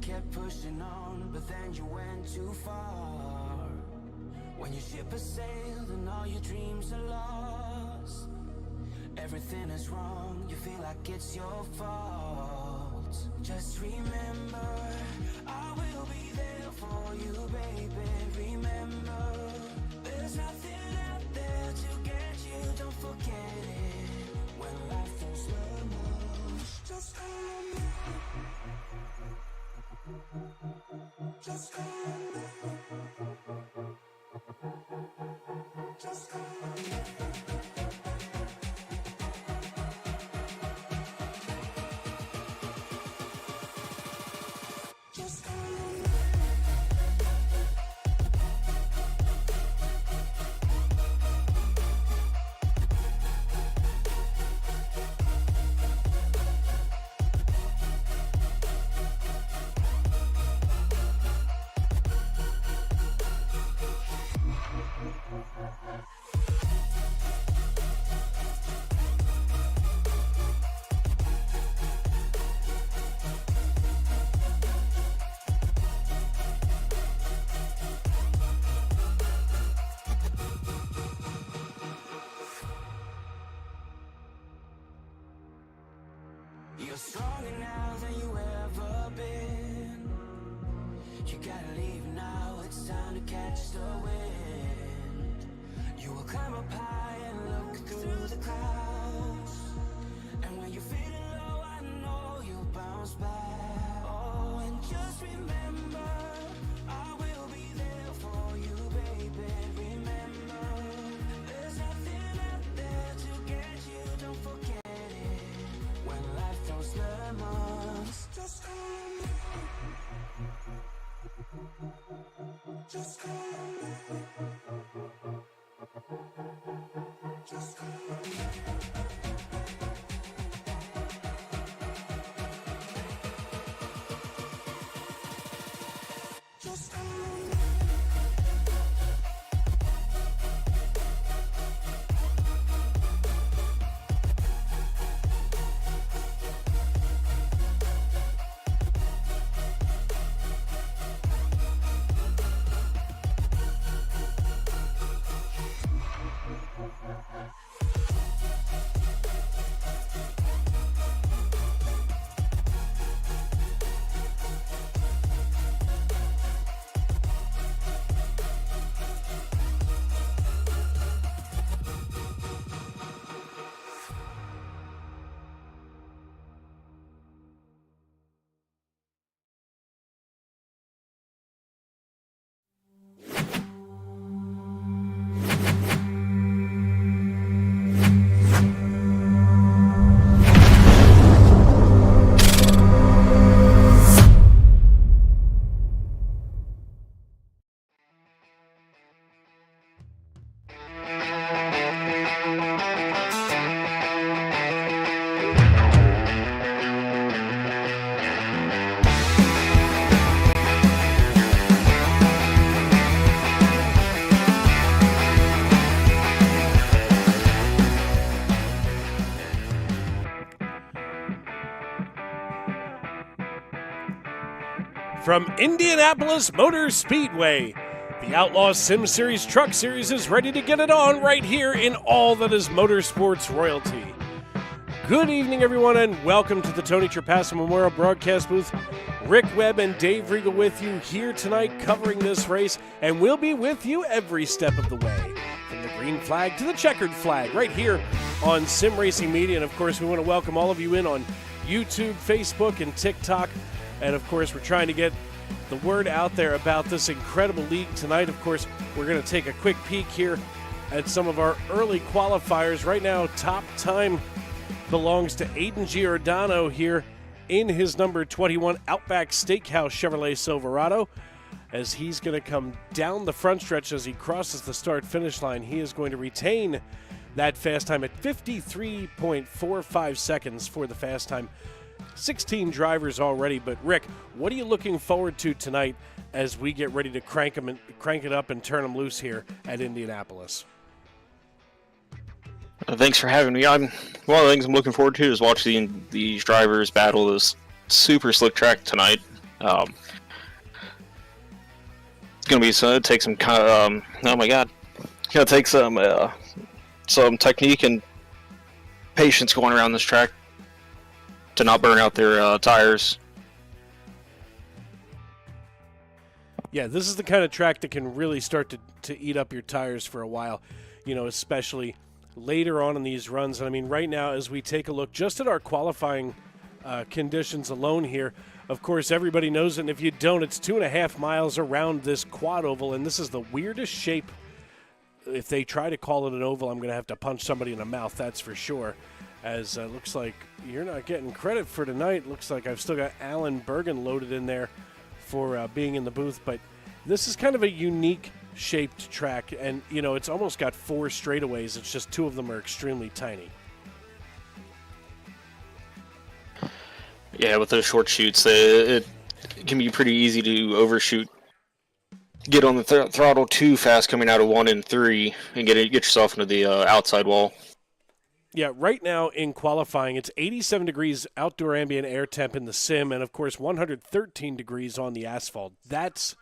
kept pushing on, but then you went too far. When your ship has sailed and all your dreams are lost, everything is wrong, you feel like it's your fault. Just remember, I will be there for you, baby. Remember, there's nothing out there to get you, don't forget it. When life throws lemons, just remember. Just remember. Just remember. You're stronger now than you ever been. You gotta leave now, it's time to catch the wind. You will climb up high and look through the clouds, and when you're feeling low, I know you'll bounce back. Oh, and just remember, I will be there for you, baby. Remember, there's nothing out there to get you, don't forget it. When life throws lemons, just remember. Just remember. Just remember. Just remember. From Indianapolis Motor Speedway, the Outlaw Sim Series Truck Series is ready to get it on right here in all that is motorsports royalty. Good evening, everyone, and welcome to the Tony Trapasso Memorial Broadcast Booth. Rick Webb and Dave Riegel with you here tonight covering this race, and we'll be with you every step of the way, from the green flag to the checkered flag, right here on Sim Racing Media. And, of course, we want to welcome all of you in on YouTube, Facebook, and TikTok. And, of course, we're trying to get the word out there about this incredible league tonight. Of course, we're going to take a quick peek here at some of our early qualifiers. Right now, top time belongs to Aiden Giordano here in his number 21 Outback Steakhouse Chevrolet Silverado. As he's going to come down the front stretch as he crosses the start-finish line, he is going to retain that fast time at 53.45 seconds for the fast time. 16 drivers already, but Rick, what are you looking forward to tonight as we get ready to crank it up and turn them loose here at Indianapolis? Thanks for having me. One of the things I'm looking forward to is watching these drivers battle this super slick track tonight. Um, it's gonna be so. It takes some kind of. Oh my God! It's gonna take some technique and patience going around this track to not burn out their tires. Yeah, this is the kind of track that can really start to eat up your tires for a while, you know, especially later on in these runs. And I mean, right now, as we take a look just at our qualifying conditions alone here, of course, everybody knows it, and if you don't, it's 2.5 miles around this quad oval, and this is the weirdest shape. If they try to call it an oval, I'm going to have to punch somebody in the mouth, that's for sure. As looks like you're not getting credit for tonight. Looks like I've still got Alan Bergen loaded in there for being in the booth, but this is kind of a unique shaped track, and you know, it's almost got 4 straightaways. It's just 2 of them are extremely tiny. Yeah, with those short shoots, it can be pretty easy to overshoot. Get on the throttle too fast coming out of 1 and 3, and get yourself into the outside wall. Yeah, right now in qualifying, it's 87 degrees outdoor ambient air temp in the sim, and of course 113 degrees on the asphalt. That's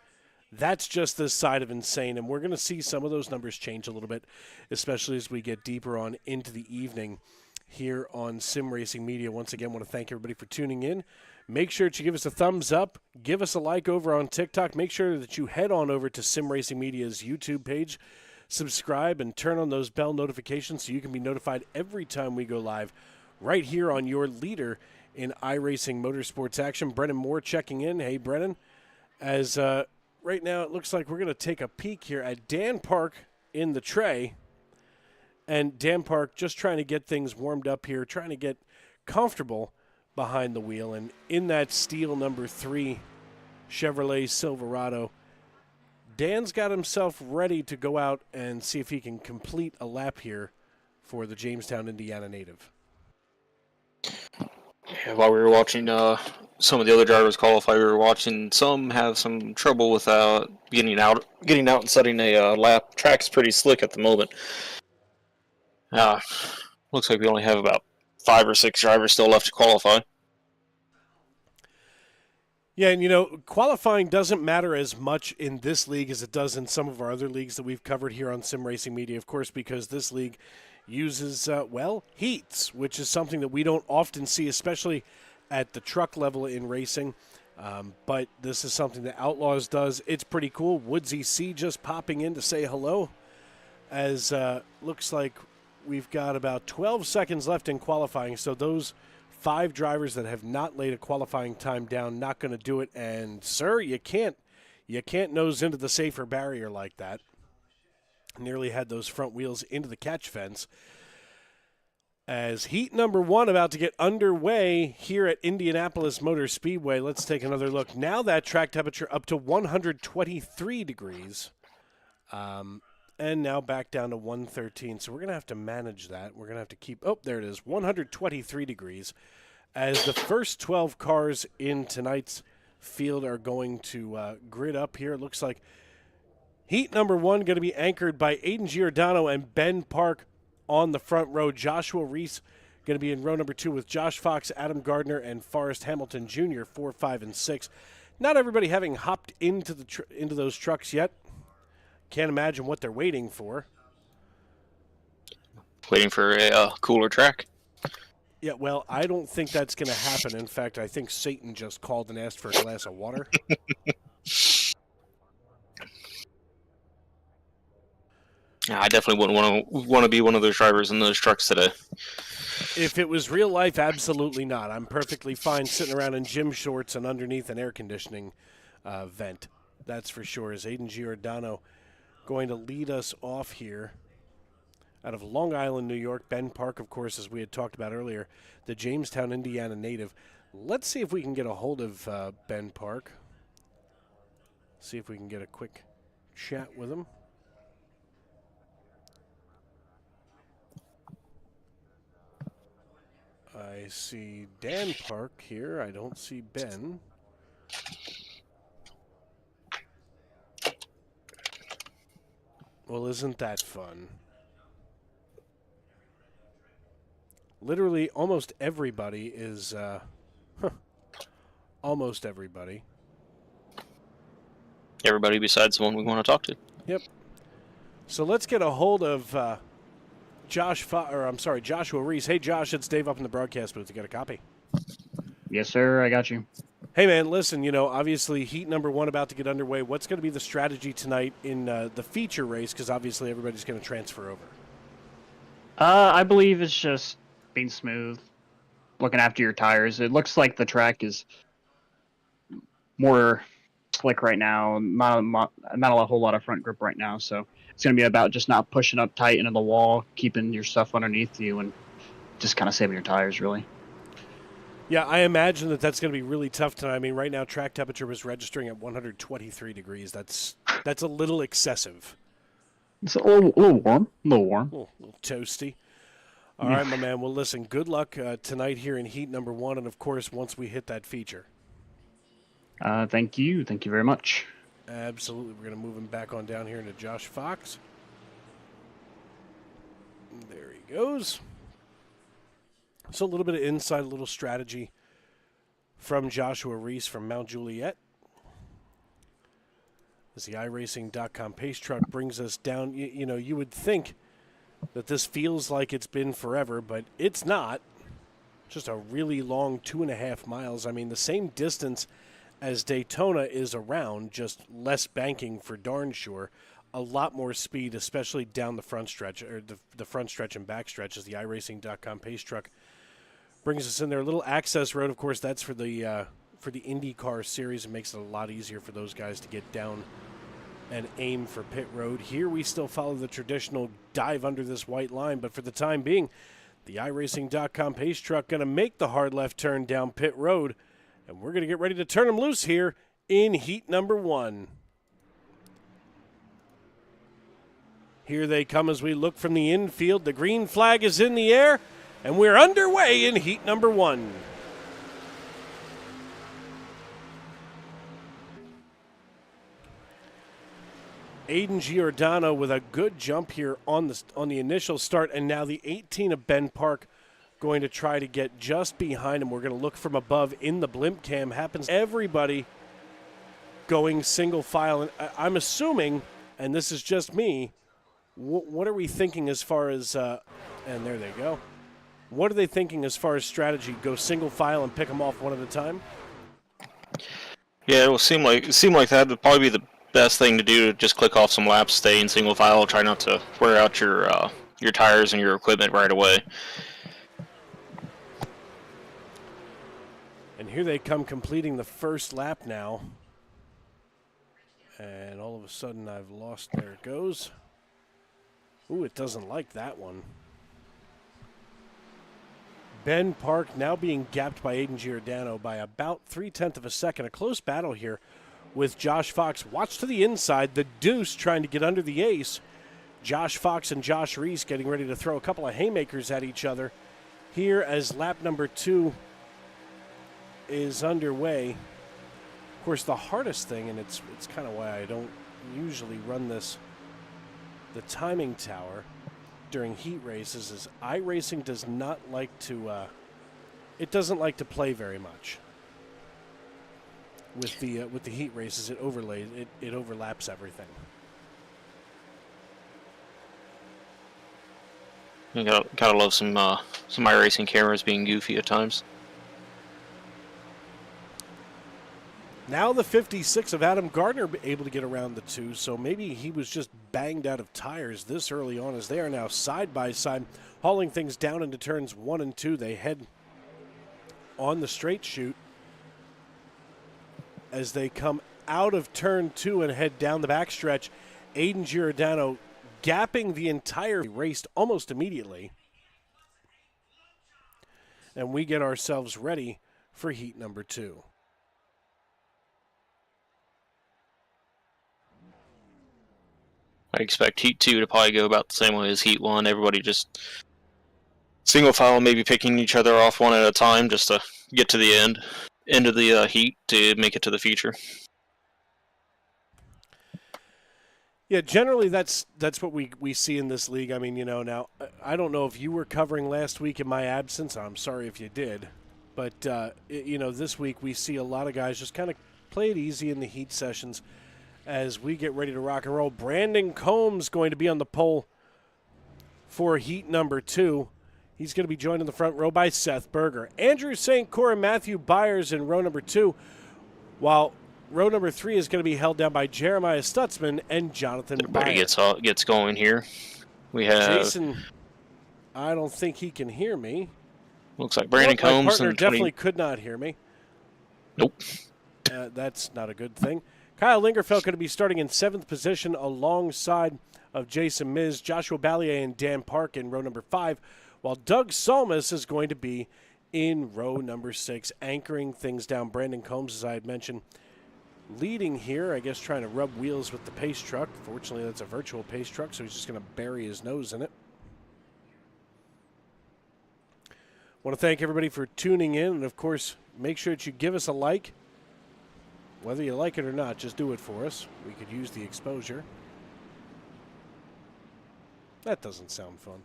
just this side of insane, and we're going to see some of those numbers change a little bit, especially as we get deeper on into the evening here on Sim Racing Media. Once again, I want to thank everybody for tuning in. Make sure that you give us a thumbs up, give us a like over on TikTok. Make sure that you head on over to Sim Racing Media's YouTube page, subscribe, and turn on those bell notifications so you can be notified every time we go live right here on your leader in iRacing motorsports action. Brennan Moore checking in. Hey, Brennan. As right now it looks like we're going to take a peek here at Dan Park in the tray. And Dan Park just trying to get things warmed up here, trying to get comfortable behind the wheel. And in that steel number 3 Chevrolet Silverado, Dan's got himself ready to go out and see if he can complete a lap here for the Jamestown, Indiana native. Yeah, while we were watching some of the other drivers qualify, we were watching some have some trouble without getting out and setting a lap. Track's pretty slick at the moment. Looks like we only have about 5 or 6 drivers still left to qualify. Yeah, and you know, qualifying doesn't matter as much in this league as it does in some of our other leagues that we've covered here on Sim Racing Media, of course, because this league uses, heats, which is something that we don't often see, especially at the truck level in racing. But this is something that Outlaws does. It's pretty cool. Woodsy C just popping in to say hello, as looks like we've got about 12 seconds left in qualifying, so those 5 drivers that have not laid a qualifying time down, not going to do it. And sir, you can't nose into the safer barrier like that. Nearly had those front wheels into the catch fence. As heat number 1 about to get underway here at Indianapolis Motor Speedway. Let's take another look. Now that track temperature up to 123 degrees. And now back down to 113. So we're going to have to manage that. We're going to have to keep, oh, there it is, 123 degrees. As the first 12 cars in tonight's field are going to grid up here. It looks like heat number 1 going to be anchored by Aiden Giordano and Ben Park on the front row. Joshua Reese going to be in row number 2 with Josh Fox, Adam Gardner, and Forrest Hamilton Jr., 4, 5, and 6. Not everybody having hopped into those trucks yet. Can't imagine what they're waiting for. Waiting for a cooler track. Yeah, well, I don't think that's going to happen. In fact, I think Satan just called and asked for a glass of water. Yeah, I definitely wouldn't want to be one of those drivers in those trucks today. If it was real life, absolutely not. I'm perfectly fine sitting around in gym shorts and underneath an air conditioning vent. That's for sure. Is Aiden Giordano going to lead us off here out of Long Island, New York? Ben Park, of course, as we had talked about earlier, the Jamestown, Indiana native. Let's see if we can get a hold of Ben Park. See if we can get a quick chat with him. I see Dan Park here. I don't see Ben. Well, isn't that fun? Literally almost everybody is, almost everybody. everybody besides the one we want to talk to. Yep. So let's get a hold of Joshua Reese. Hey, Josh, it's Dave up in the broadcast booth. You got a copy? Yes, sir. I got you. Hey, man, listen, obviously heat number 1 about to get underway. What's going to be the strategy tonight in the feature race? Because obviously everybody's going to transfer over. I believe it's just being smooth, looking after your tires. It looks like the track is more slick right now. Not a whole lot of front grip right now, so it's going to be about just not pushing up tight into the wall, keeping your stuff underneath you, and just kind of saving your tires, really. Yeah, I imagine that's going to be really tough tonight. I mean, right now track temperature was registering at 123 degrees. That's a little excessive. It's a little warm. A little toasty. All right, my man. Well, listen, good luck tonight here in heat number 1, and, of course, once we hit that feature. Thank you. Thank you very much. Absolutely. We're going to move him back on down here into Josh Fox. There he goes. So a little bit of insight, a little strategy from Joshua Reese from Mount Juliet. As the iRacing.com pace truck brings us down, you would think that this feels like it's been forever, but it's not. Just a really long 2.5 miles. I mean, the same distance as Daytona is around, just less banking for darn sure. A lot more speed, especially down the front stretch, or the front stretch and back stretch, as the iRacing.com pace truck brings us in there. A little access road, of course, that's for the IndyCar series. It makes it a lot easier for those guys to get down and aim for pit road. Here we still follow the traditional dive under this white line, but for the time being, the iRacing.com pace truck going to make the hard left turn down pit road, and we're going to get ready to turn them loose here in heat number 1. Here they come as we look from the infield. The green flag is in the air, and we're underway in heat number 1. Aiden Giordano with a good jump here on the initial start, and now the 18 of Ben Park going to try to get just behind him. We're going to look from above in the blimp cam. Happens everybody going single file, and I'm assuming, and this is just me, what are we thinking as far as, and there they go. What are they thinking as far as strategy? Go single file and pick them off one at a time? Yeah, it will seem like that would probably be the best thing to do. To just click off some laps, stay in single file, try not to wear out your tires and your equipment right away. And here they come, completing the first lap now. And all of a sudden I've lost, there it goes. Ooh, it doesn't like that one. Ben Park now being gapped by Aiden Giordano by about 0.3 of a second. A close battle here with Josh Fox. Watch to the inside. The Deuce trying to get under the ace. Josh Fox and Josh Reese getting ready to throw a couple of haymakers at each other here as lap number 2 is underway. Of course, the hardest thing, and it's kind of why I don't usually run the timing tower during heat races, is iRacing does not like to it doesn't like to play very much with the heat races. It overlays it overlaps everything. You gotta love some iRacing cameras being goofy at times. Now the 56 of Adam Gardner able to get around the 2, so maybe he was just banged out of tires this early on, as they are now side by side, hauling things down into turns 1 and 2. They head on the straight chute as they come out of turn 2 and head down the backstretch. Aiden Giordano gapping the entire race almost immediately. And we get ourselves ready for heat number 2. I expect Heat 2 to probably go about the same way as Heat 1. Everybody just single file, maybe picking each other off one at a time just to get to the end of the heat to make it to the feature. Yeah, generally that's what we see in this league. I mean, now I don't know if you were covering last week in my absence. I'm sorry if you did. But, this week we see a lot of guys just kind of play it easy in the heat sessions as we get ready to rock and roll. Brandon Combs going to be on the pole for heat number 2. He's going to be joined in the front row by Seth Berger. Andrew St. Cyr and Matthew Byers in row number 2, while row number 3 is going to be held down by Jeremiah Stutzman and Jonathan Everybody Byer. gets going here. We have Jason, I don't think he can hear me. Looks like Brandon My Combs partner and definitely could not hear me. Nope. That's not a good thing. Kyle Lingerfeld going to be starting in 7th position alongside of Jason Miz, Joshua Ballier, and Dan Park in row number 5, while Doug Salmas is going to be in row number 6, anchoring things down. Brandon Combs, as I had mentioned, leading here, I guess trying to rub wheels with the pace truck. Fortunately, that's a virtual pace truck, so he's just going to bury his nose in it. Want to thank everybody for tuning in, and of course, make sure that you give us a like. Whether you like it or not, just do it for us. We could use the exposure. That doesn't sound fun.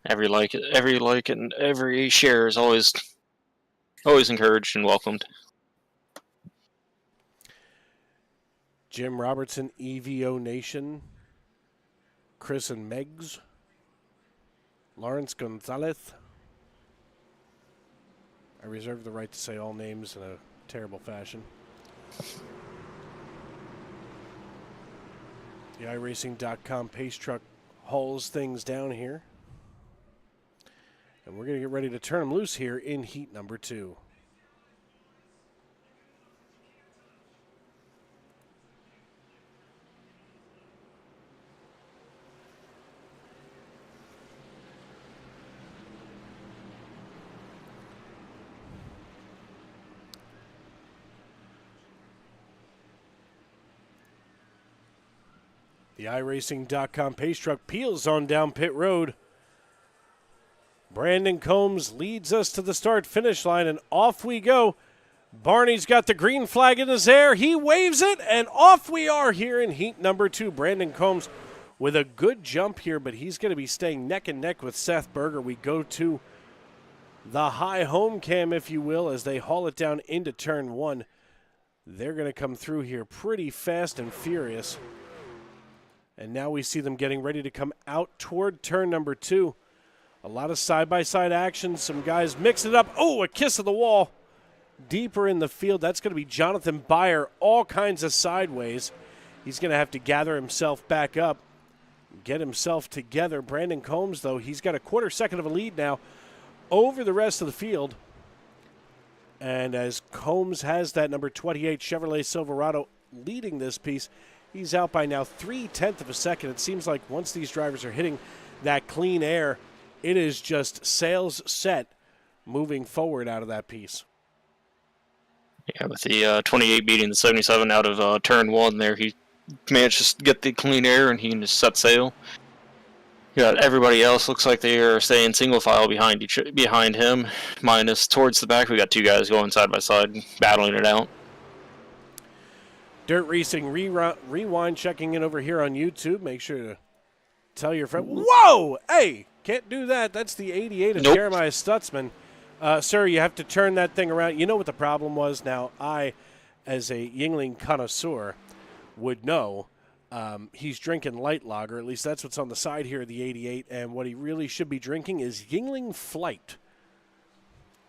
every like and every share is always encouraged and welcomed. Jim Robertson, EVO Nation, Chris and Megs, Lawrence Gonzalez. I reserve the right to say all names in a terrible fashion. The iRacing.com pace truck hauls things down here. And we're going to get ready to turn them loose here in heat number 2. The iRacing.com pace truck peels on down pit road. Brandon Combs leads us to the start-finish line, and off we go. Barney's got the green flag in his air. He waves it, and off we are here in heat number 2. Brandon Combs with a good jump here, but he's going to be staying neck and neck with Seth Berger. We go to the high home cam, if you will, as they haul it down into turn 1. They're going to come through here pretty fast and furious. And now we see them getting ready to come out toward turn number 2. A lot of side-by-side action. Some guys mix it up. Oh, a kiss of the wall. Deeper in the field. That's going to be Jonathan Byer. All kinds of sideways. He's going to have to gather himself back up. Get himself together. Brandon Combs, though, he's got a quarter second of a lead now over the rest of the field. And as Combs has that number 28 Chevrolet Silverado leading this piece, he's out by now 0.3 of a second. It seems like once these drivers are hitting that clean air, it is just sails set moving forward out of that piece. Yeah, with the 28 beating the 77 out of turn 1 there, he managed to get the clean air and he can just set sail. Yeah, everybody else looks like they are staying single file behind him, minus towards the back. We got 2 guys going side by side, battling it out. Dirt Racing Rewind checking in over here on YouTube. Make sure to tell your friend. Whoa! Hey, can't do that. That's the 88 of Nope. Jeremiah Stutzman. Sir, you have to turn that thing around. You know what the problem was? Now, I, as a Yingling connoisseur, would know he's drinking light lager. At least that's what's on the side here of the 88. And what he really should be drinking is Yingling Flight,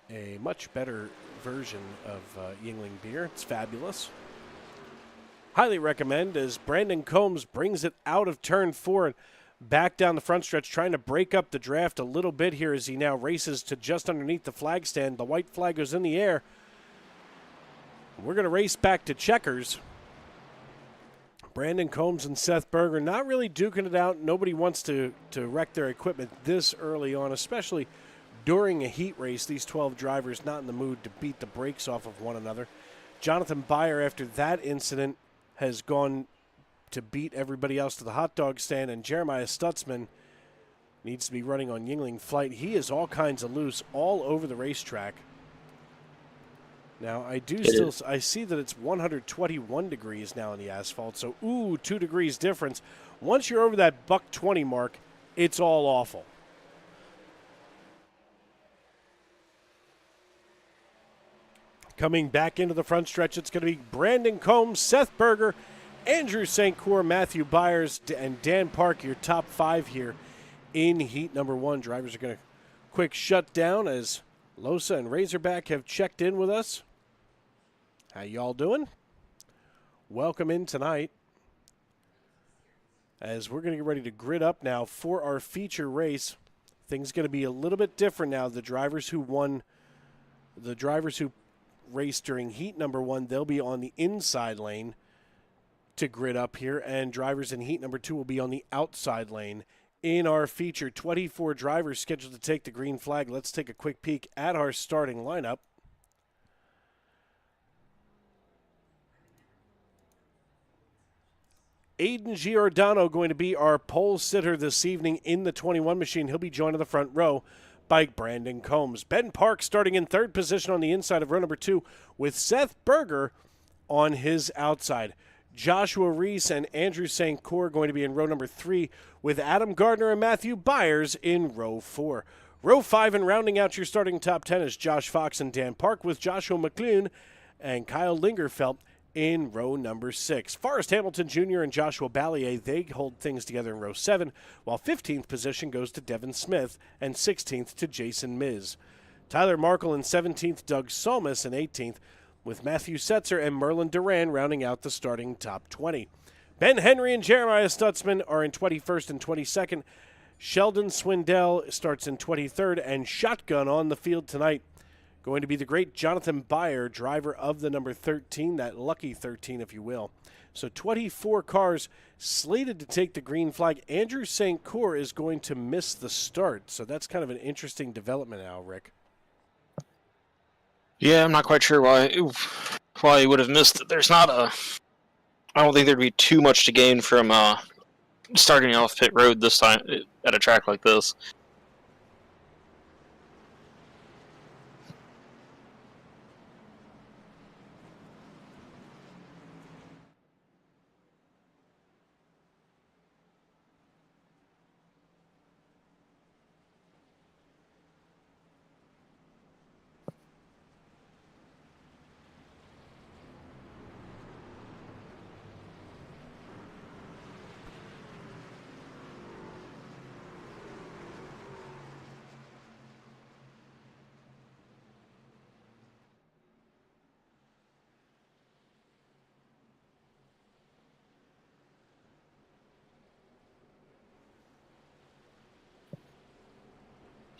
a much better version of Yingling beer. It's fabulous. Highly recommend as Brandon Combs brings it out of turn 4 and back down the front stretch, trying to break up the draft a little bit here as he now races to just underneath the flag stand. The white flag goes in the air. We're going to race back to checkers. Brandon Combs and Seth Berger not really duking it out. Nobody wants to wreck their equipment this early on, especially during a heat race. These 12 drivers not in the mood to beat the brakes off of one another. Jonathan Byer, after that incident, has gone to beat everybody else to the hot dog stand, and Jeremiah Stutzman needs to be running on Yingling Flight. He is all kinds of loose all over the racetrack. Now, I see that it's 121 degrees now on the asphalt, so 2 degrees difference. Once you're over that $120 mark, it's all awful. Coming back into the front stretch, it's going to be Brandon Combs, Seth Berger, Andrew St. Cour, Matthew Byers, and Dan Park, your top 5 here in heat number 1. Drivers are going to quick shut down as Losa and Razorback have checked in with us. How y'all doing? Welcome in tonight as we're going to get ready to grid up now for our feature race. Things going to be a little bit different now. The drivers who raced during heat number 1, they'll be on the inside lane to grid up here, and drivers in heat number 2 will be on the outside lane. In our feature, 24 drivers scheduled to take the green flag. Let's take a quick peek at our starting lineup. Aiden Giordano going to be our pole sitter this evening in the 21 machine. He'll be joined in the front row by Brandon Combs. Ben Park starting in 3rd position on the inside of row number 2 with Seth Berger on his outside. Joshua Reese and Andrew St. Cour going to be in row number 3 with Adam Gardner and Matthew Byers in row 4. Row 5 and rounding out your starting top 10 is Josh Fox and Dan Park with Joshua McLean and Kyle Lingerfelt in row number 6. Forrest Hamilton Jr. and Joshua Ballier, they hold things together in row 7, while 15th position goes to Devin Smith and 16th to Jason Miz. Tyler Markle in 17th, Doug Solmis in 18th, with Matthew Setzer and Merlin Duran rounding out the starting top 20. Ben Henry and Jeremiah Stutzman are in 21st and 22nd. Sheldon Swindell starts in 23rd, and shotgun on the field tonight going to be the great Jonathan Byer, driver of the number 13, that lucky 13, if you will. So 24 cars slated to take the green flag. Andrew St. Cour is going to miss the start, so that's kind of an interesting development now, Rick. Yeah, I'm not quite sure why he would have missed it. I don't think there'd be too much to gain from starting off pit road this time at a track like this.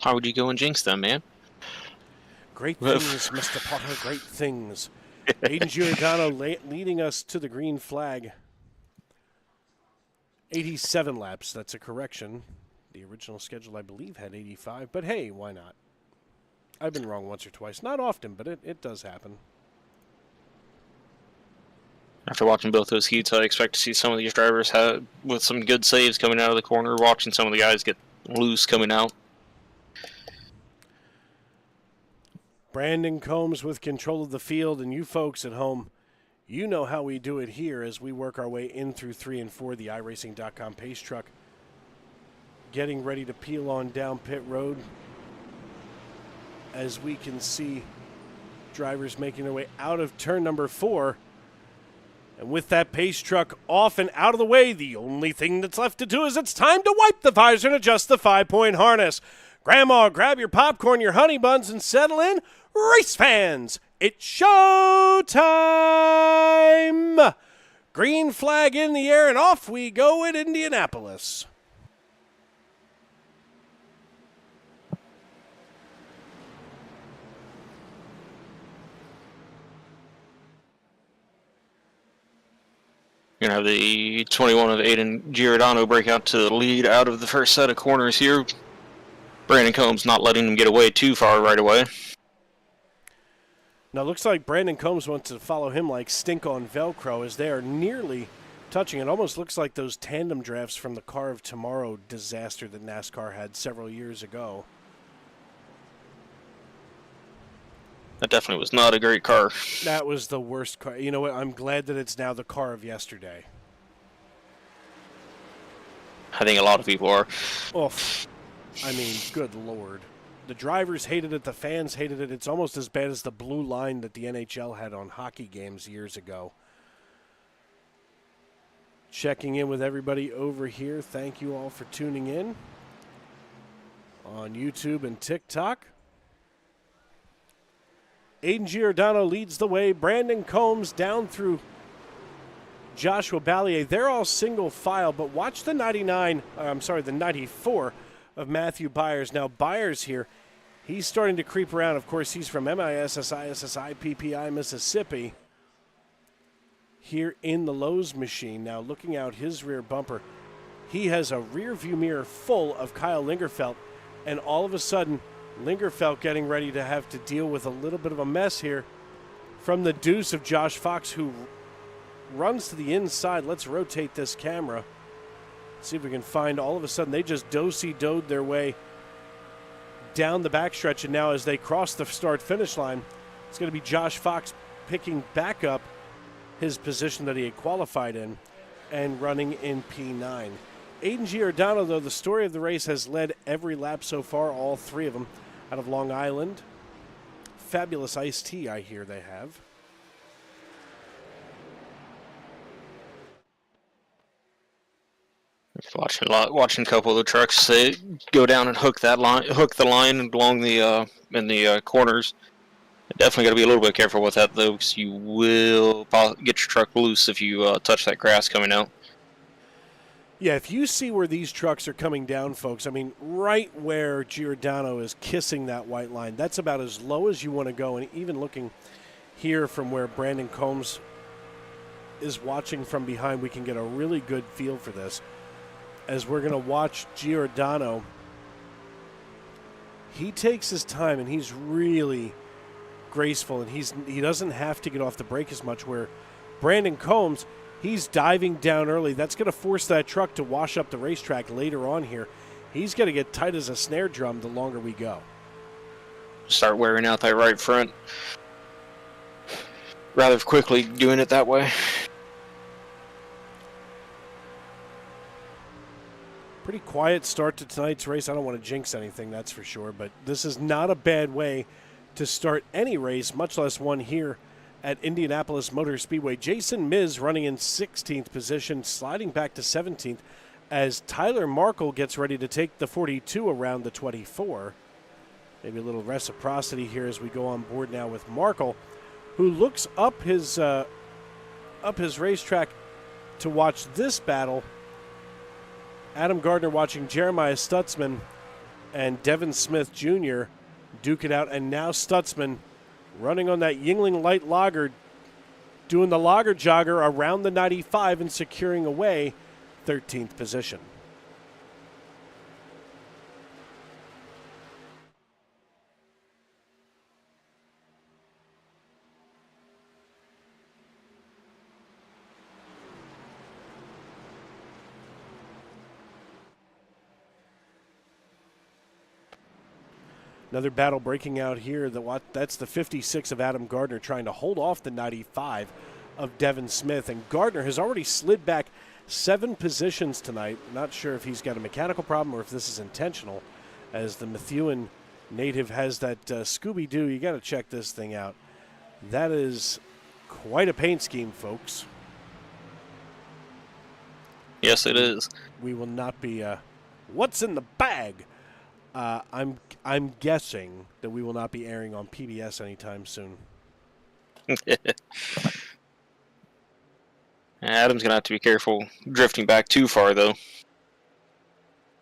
How would you go and jinx them, man? Great things, Mr. Potter, great things. Aiden Giordano leading us to the green flag. 87 laps, that's a correction. The original schedule, I believe, had 85, but hey, why not? I've been wrong once or twice. Not often, but it does happen. After watching both those heats, I expect to see some of these drivers with some good saves coming out of the corner, watching some of the guys get loose coming out. Brandon Combs with control of the field, and you folks at home, you know how we do it here as we work our way in through 3 and 4, the iRacing.com pace truck. Getting ready to peel on down pit road as we can see drivers making their way out of turn number 4. And with that pace truck off and out of the way, the only thing that's left to do is it's time to wipe the visor and adjust the 5-point harness. Grandma, grab your popcorn, your honey buns, and settle in. Race fans, it's show time! Green flag in the air, and off we go at Indianapolis. You're going to have the 21 of Aiden Giordano break out to the lead out of the first set of corners here. Brandon Combs not letting him get away too far right away. Now, it looks like Brandon Combs wants to follow him like stink on Velcro as they are nearly touching. It almost looks like those tandem drafts from the Car of Tomorrow disaster that NASCAR had several years ago. That definitely was not a great car. That was the worst car. You know what? I'm glad that it's now the car of yesterday. I think a lot of people are. Oh, I mean, good Lord. The drivers hated it. The fans hated it. It's almost as bad as the blue line that the NHL had on hockey games years ago. Checking in with everybody over here. Thank you all for tuning in on YouTube and TikTok. Aiden Giordano leads the way. Brandon Combs down through Joshua Ballier. They're all single file, but watch the 94 of Matthew Byers. Now Byers here, he's starting to creep around. Of course, he's from MISSI PPI, Mississippi. Here in the Lowe's machine. Now looking out his rear bumper, he has a rear view mirror full of Kyle Lingerfelt, and all of a sudden, Lingerfelt getting ready to have to deal with a little bit of a mess here from the deuce of Josh Fox, who runs to the inside. Let's rotate this camera. See if we can find, all of a sudden, they just do-si-doed their way down the backstretch, and now as they cross the start-finish line, it's going to be Josh Fox picking back up his position that he had qualified in and running in P9. Aiden Giordano, though, the story of the race, has led every lap so far, all three of them out of Long Island. Fabulous iced tea, I hear they have. Watching a couple of the trucks go down and hook the line along the in the corners. Definitely got to be a little bit careful with that, though, because you will get your truck loose if you touch that grass coming out. Yeah, if you see where these trucks are coming down, folks, I mean, right where Giordano is kissing that white line, that's about as low as you want to go. And even looking here from where Brandon Combs is watching from behind, we can get a really good feel for this. As we're going to watch Giordano, he takes his time, and he's really graceful, and he doesn't have to get off the brake as much, where Brandon Combs, he's diving down early. That's going to force that truck to wash up the racetrack later on here. He's going to get tight as a snare drum the longer we go. Start wearing out that right front rather quickly doing it that way. Pretty quiet start to tonight's race. I don't want to jinx anything, that's for sure, but this is not a bad way to start any race, much less one here at Indianapolis Motor Speedway. Jason Miz running in 16th position, sliding back to 17th as Tyler Markle gets ready to take the 42 around the 24. Maybe a little reciprocity here as we go on board now with Markle, who looks up his racetrack to watch this battle. Adam Gardner watching Jeremiah Stutzman and Devin Smith Jr. duke it out, and now Stutzman running on that Yingling Light Lager, doing the lager jogger around the 95 and securing away 13th position. Another battle breaking out here. That's the 56 of Adam Gardner trying to hold off the 95 of Devin Smith. And Gardner has already slid back 7 positions tonight. Not sure if he's got a mechanical problem or if this is intentional, as the Methuen native has that Scooby-Doo. You got to check this thing out. That is quite a paint scheme, folks. Yes, it is. We will not be what's in the bag. I'm guessing that we will not be airing on PBS anytime soon. Adam's gonna have to be careful drifting back too far, though.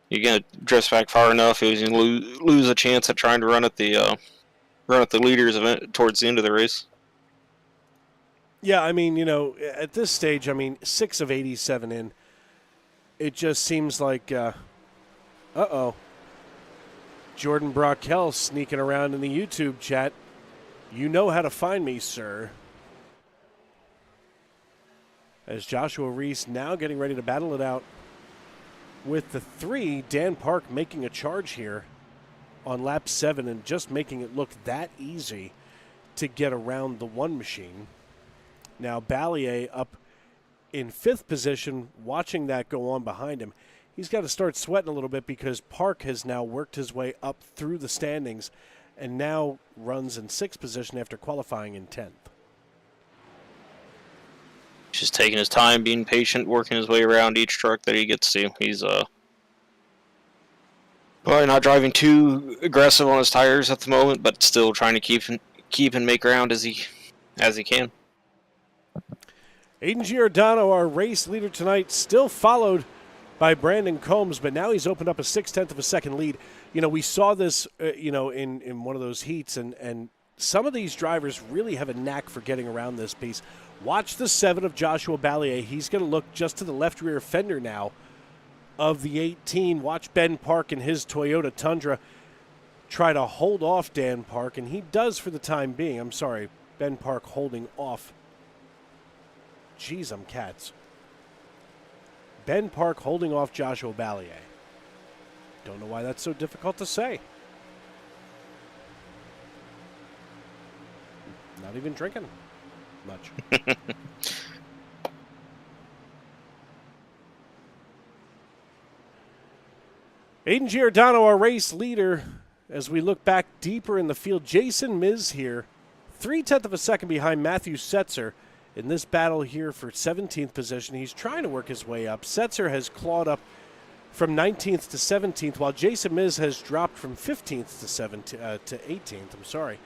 You're gonna drift back far enough, he's gonna lose a chance at trying to run at the leaders event towards the end of the race. Yeah, I mean, at this stage, 6 of 87 in, it just seems like, Jordan Brockell sneaking around in the YouTube chat. You know how to find me, sir. As Joshua Reese now getting ready to battle it out with the 3, Dan Park making a charge here on lap 7 and just making it look that easy to get around the 1 machine. Now Ballier up in 5th position, watching that go on behind him. he's got to start sweating a little bit because Park has now worked his way up through the standings and now runs in 6th position after qualifying in 10th. Just taking his time, being patient, working his way around each truck that he gets to. He's probably not driving too aggressive on his tires at the moment, but still trying to keep and make ground as he can. Aiden Giordano, our race leader tonight, still followed by Brandon Combs, but now he's opened up a 6/10 of a second lead. You know, we saw this, in one of those heats, and some of these drivers really have a knack for getting around this piece. Watch the 7 of Joshua Ballier. He's going to look just to the left rear fender now of the 18. Watch Ben Park in his Toyota Tundra try to hold off Dan Park, and he does for the time being. I'm sorry, Ben Park holding off. Jeez, I'm cats. Ben Park holding off Joshua Ballier. Don't know why that's so difficult to say. Not even drinking much. Aiden Giordano, our race leader, as we look back deeper in the field. Jason Miz here, 3/10 of a second behind Matthew Setzer in this battle here for 17th position. He's trying to work his way up. Setzer has clawed up from 19th to 17th, while Jason Miz has dropped from 15th to 18th. I'm sorry.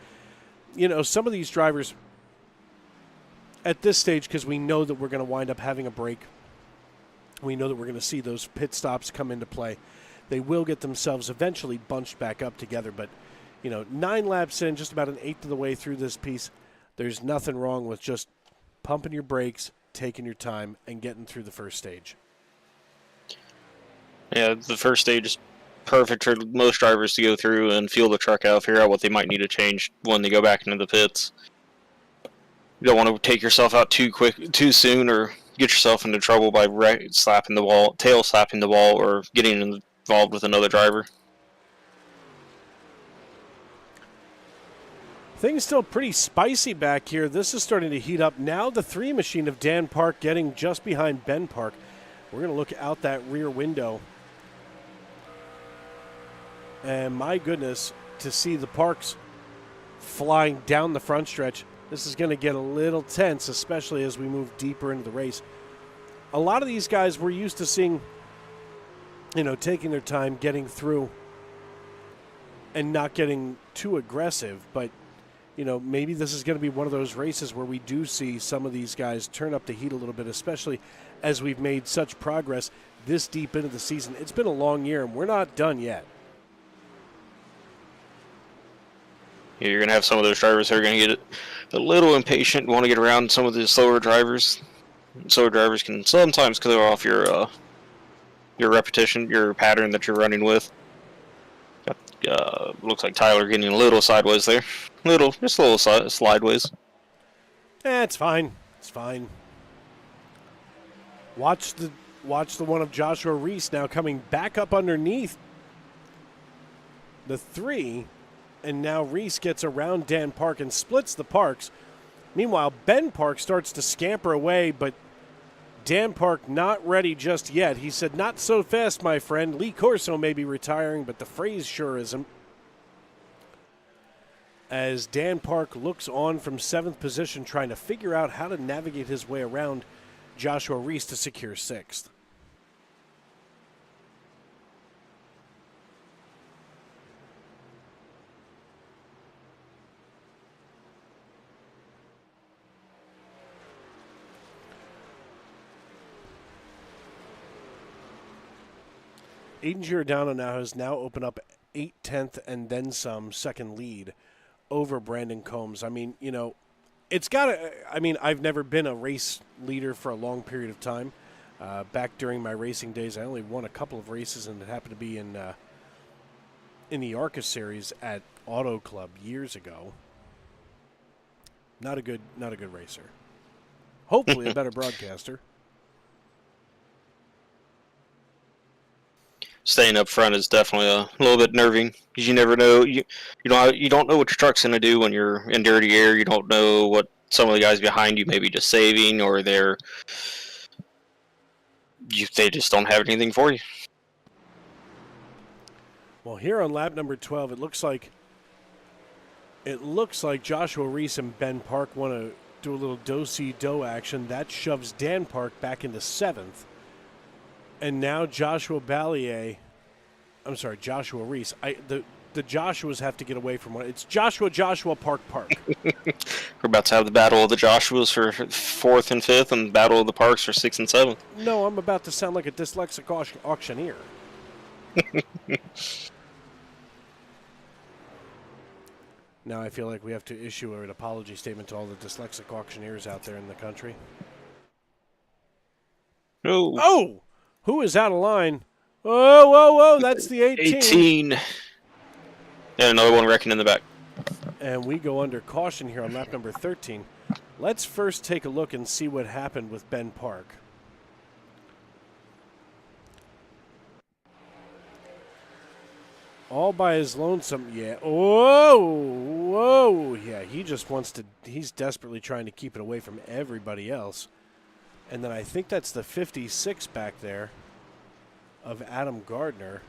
You know, some of these drivers at this stage, because we know that we're going to wind up having a break, we know that we're going to see those pit stops come into play. They will get themselves eventually bunched back up together. But, 9 laps in, just about an eighth of the way through this piece, there's nothing wrong with just pumping your brakes, taking your time, and getting through the first stage. Yeah, the first stage is perfect for most drivers to go through and feel the truck out, figure out what they might need to change when they go back into the pits. You don't want to take yourself out too too soon, or get yourself into trouble by tail slapping the wall, or getting involved with another driver. Things still pretty spicy back here. This is starting to heat up. Now the 3 machine of Dan Park getting just behind Ben Park. We're going to look out that rear window. And my goodness, to see the Parks flying down the front stretch, this is going to get a little tense, especially as we move deeper into the race. A lot of these guys we're used to seeing, taking their time, getting through, and not getting too aggressive. But, maybe this is going to be one of those races where we do see some of these guys turn up the heat a little bit, especially as we've made such progress this deep into the season. It's been a long year, and we're not done yet. Yeah, you're going to have some of those drivers that are going to get a little impatient, want to get around some of the slower drivers. Slower drivers can sometimes clear off your repetition, your pattern that you're running with. Looks like Tyler getting a little sideways there. Just a little slideways. It's fine. It's fine. Watch the one of Joshua Reese now coming back up underneath the 3, and now Reese gets around Dan Park and splits the Parks. Meanwhile, Ben Park starts to scamper away, but Dan Park not ready just yet. He said, "Not so fast, my friend. Lee Corso may be retiring, but the phrase sure isn't." As Dan Park looks on from 7th position, trying to figure out how to navigate his way around Joshua Reese to secure 6th. Aiden Giordano has opened up 8/10 and then some second lead over Brandon Combs. I mean, it's got to. I mean, I've never been a race leader for a long period of time. Back during my racing days, I only won a couple of races, and it happened to be in the ARCA series at Auto Club years ago. Not a good racer. Hopefully, a better broadcaster. Staying up front is definitely a little bit nerving, because you never know. You don't know what your truck's going to do when you're in dirty air. You don't know what some of the guys behind you may be just saving, or they just don't have anything for you. Well, here on lap number 12, it looks like Joshua Reese and Ben Park want to do a little do-si-do action. That shoves Dan Park back into 7th. And now Joshua Reese. The Joshuas have to get away from one. It's Joshua Park. We're about to have the battle of the Joshuas for 4th and 5th, and the battle of the Parks for 6th and 7th. No, I'm about to sound like a dyslexic auctioneer. Now I feel like we have to issue an apology statement to all the dyslexic auctioneers out there in the country. No. Oh! Who is out of line? Whoa, that's the 18. 18. And another one wrecking in the back. And we go under caution here on lap number 13. Let's first take a look and see what happened with Ben Park. All by his lonesome, yeah. Whoa, yeah. He just wants to. He's desperately trying to keep it away from everybody else. And then I think that's the 56 back there of Adam Gardner,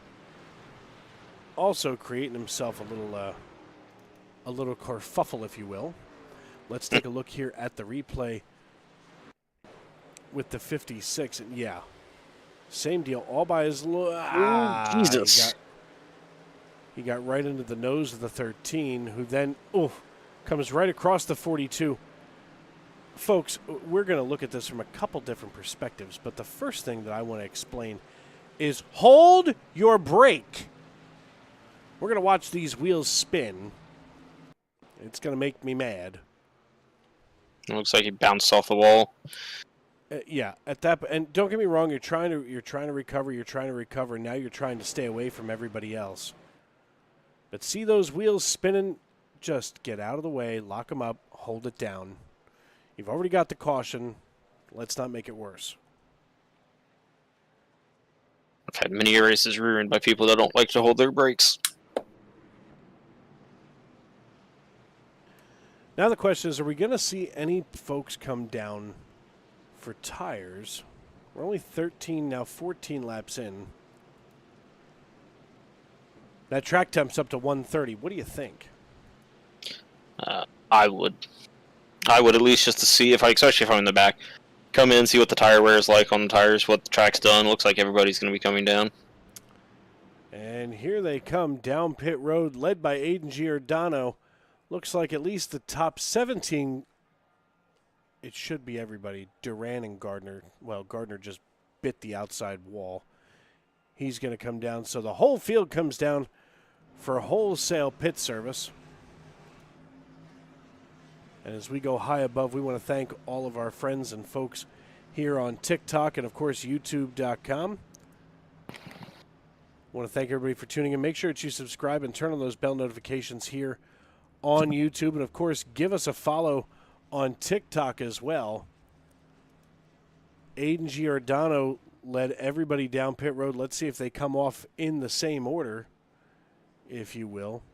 also creating himself a little kerfuffle, if you will. Let's take a look here at the replay with the 56. And yeah, same deal. All by his. Jesus. He got right into the nose of the 13, who then comes right across the 42. Folks, we're going to look at this from a couple different perspectives, but the first thing that I want to explain is hold your brake. We're going to watch these wheels spin. It's going to make me mad. It looks like he bounced off the wall. Yeah, at that, and don't get me wrong, you're trying to recover, and now you're trying to stay away from everybody else. But see those wheels spinning? Just get out of the way, lock them up, hold it down. You've already got the caution. Let's not make it worse. I've had many races ruined by people that don't like to hold their brakes. Now the question is, are we going to see any folks come down for tires? We're only 13, now 14 laps in. That track temp's up to 130. What do you think? I would at least just to see especially if I'm in the back, come in, see what the tire wear is like on the tires, what the track's done. Looks like everybody's going to be coming down. And here they come down pit road, led by Aiden Giordano. Looks like at least the top 17. It should be everybody. Duran and Gardner. Well, Gardner just bit the outside wall. He's going to come down. So the whole field comes down for wholesale pit service. And as we go high above, we want to thank all of our friends and folks here on TikTok and, of course, YouTube.com. I want to thank everybody for tuning in. Make sure that you subscribe and turn on those bell notifications here on YouTube. And, of course, give us a follow on TikTok as well. Aiden Giordano led everybody down pit road. Let's see if they come off in the same order, if you will.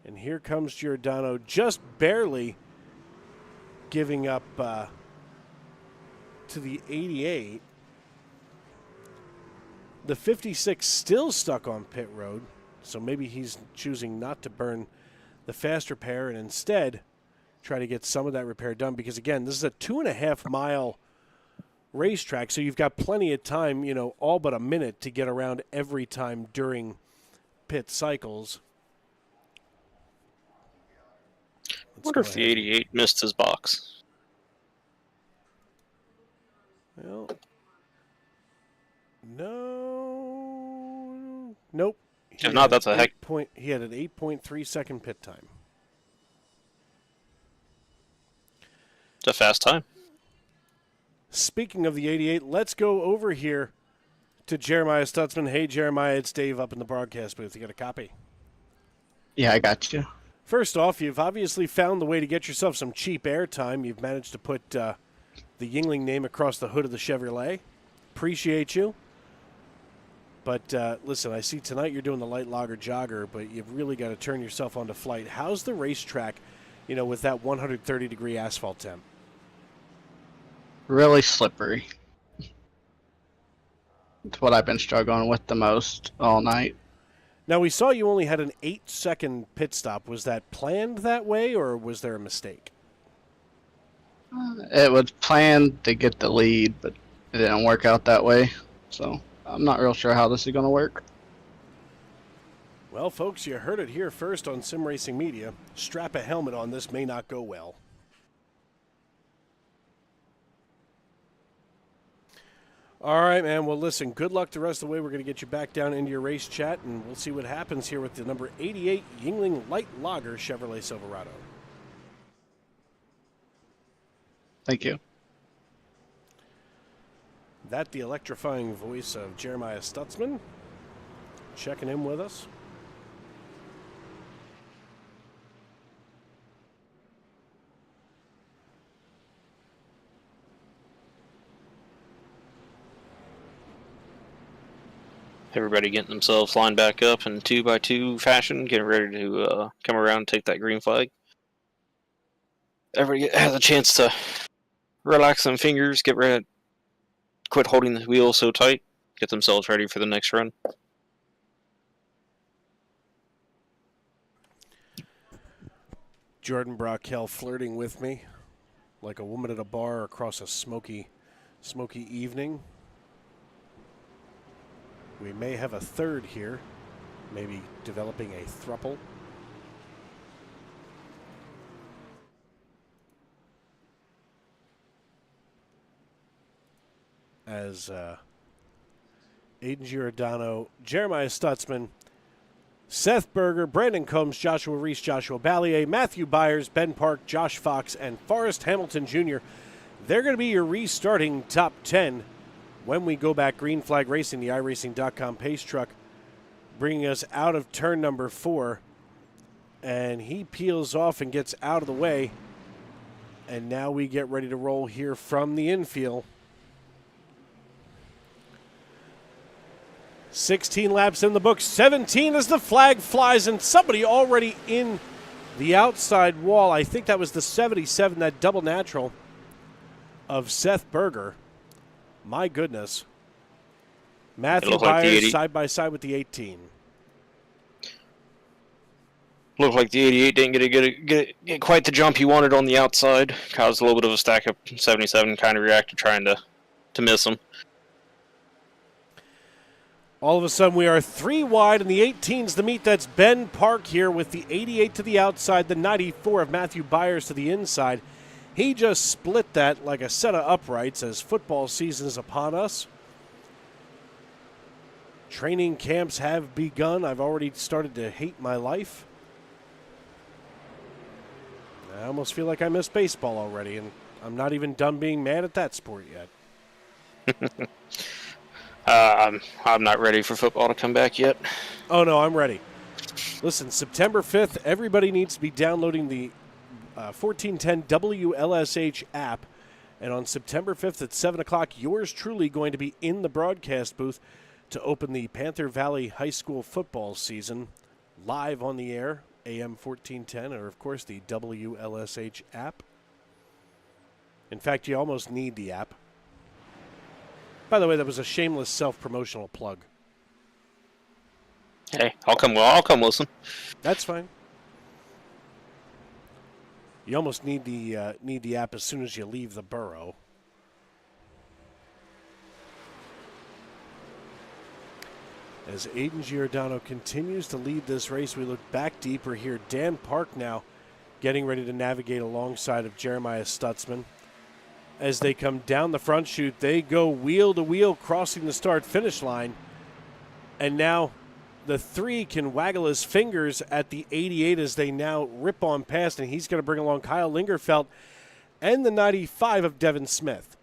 And here comes Giordano, just barely giving up to the 88. The 56 still stuck on pit road, so maybe he's choosing not to burn the fast repair and instead try to get some of that repair done, because, again, this is a 2.5-mile racetrack, so you've got plenty of time, all but a minute to get around every time during pit cycles. I wonder if the 88 missed his box. Well, no. Nope. If not, that's a heck. He had an 8.3 second pit time. It's a fast time. Speaking of the 88, let's go over here to Jeremiah Stutzman. Hey, Jeremiah, it's Dave up in the broadcast booth. You got a copy? Yeah, I got you. First off, you've obviously found the way to get yourself some cheap airtime. You've managed to put the Yingling name across the hood of the Chevrolet. Appreciate you. But listen, I see tonight you're doing the light lager jogger, but you've really got to turn yourself onto flight. How's the racetrack, with that 130-degree asphalt temp? Really slippery. It's what I've been struggling with the most all night. Now, we saw you only had an 8-second pit stop. Was that planned that way, or was there a mistake? It was planned to get the lead, but it didn't work out that way. So I'm not real sure how this is going to work. Well, folks, you heard it here first on Sim Racing Media. Strap a helmet on. This may not go well. All right, man. Well, listen, good luck the rest of the way. We're going to get you back down into your race chat, and we'll see what happens here with the number 88 Yingling Light Lager Chevrolet Silverado. Thank you. That the electrifying voice of Jeremiah Stutzman checking in with us. Everybody getting themselves lined back up in 2x2 fashion, getting ready to come around and take that green flag. Everybody has a chance to relax them fingers, get ready, quit holding the wheel so tight, get themselves ready for the next run. Jordan Brockell flirting with me like a woman at a bar across a smoky evening. We may have a third here, maybe developing a throuple. As Aiden Giordano, Jeremiah Stutzman, Seth Berger, Brandon Combs, Joshua Reese, Joshua Ballier, Matthew Byers, Ben Park, Josh Fox, and Forrest Hamilton Jr. They're going to be your restarting top 10 when we go back. Green flag racing, the iRacing.com pace truck, bringing us out of turn number 4. And he peels off and gets out of the way. And now we get ready to roll here from the infield. 16 laps in the books, 17 as the flag flies, and somebody already in the outside wall. I think that was the 77, that double natural of Seth Berger. My goodness. Matthew Byers side by side with the 18. Looked like the 88 didn't get quite the jump he wanted on the outside. Caused a little bit of a stack up. 77 kind of reacted trying to miss him. All of a sudden, we are 3 wide, and the 18's the meet. That's Ben Park here with the 88 to the outside, the 94 of Matthew Byers to the inside. He just split that like a set of uprights as football season is upon us. Training camps have begun. I've already started to hate my life. I almost feel like I miss baseball already, and I'm not even done being mad at that sport yet. I'm not ready for football to come back yet. Oh, no, I'm ready. Listen, September 5th, everybody needs to be downloading the 1410 WLSH app. And on September 5th at 7 o'clock, yours truly going to be in the broadcast booth to open the Panther Valley High School football season live on the air, AM 1410, or, of course, the WLSH app. In fact, you almost need the app. By the way, that was a shameless self-promotional plug. Hey, I'll come listen. That's fine. You almost need the app as soon as you leave the borough. As Aiden Giordano continues to lead this race, we look back deeper here. Dan Park now getting ready to navigate alongside of Jeremiah Stutzman. As they come down the front chute, they go wheel to wheel, crossing the start-finish line. And now the 3 can waggle his fingers at the 88 as they now rip on past, and he's going to bring along Kyle Lingerfelt and the 95 of Devin Smith.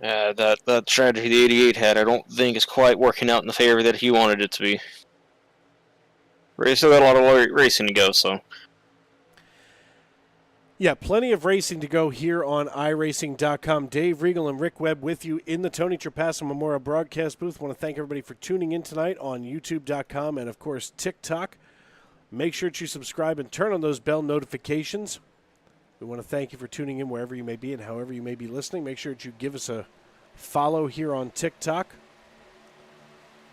That strategy the 88 had, I don't think is quite working out in the favor that he wanted it to be. We still got a lot of racing to go, so. Yeah, plenty of racing to go here on iRacing.com. Dave Regal and Rick Webb with you in the Tony Trapasso Memorial Broadcast booth. I want to thank everybody for tuning in tonight on YouTube.com and, of course, TikTok. Make sure that you subscribe and turn on those bell notifications. We want to thank you for tuning in wherever you may be and however you may be listening. Make sure that you give us a follow here on TikTok.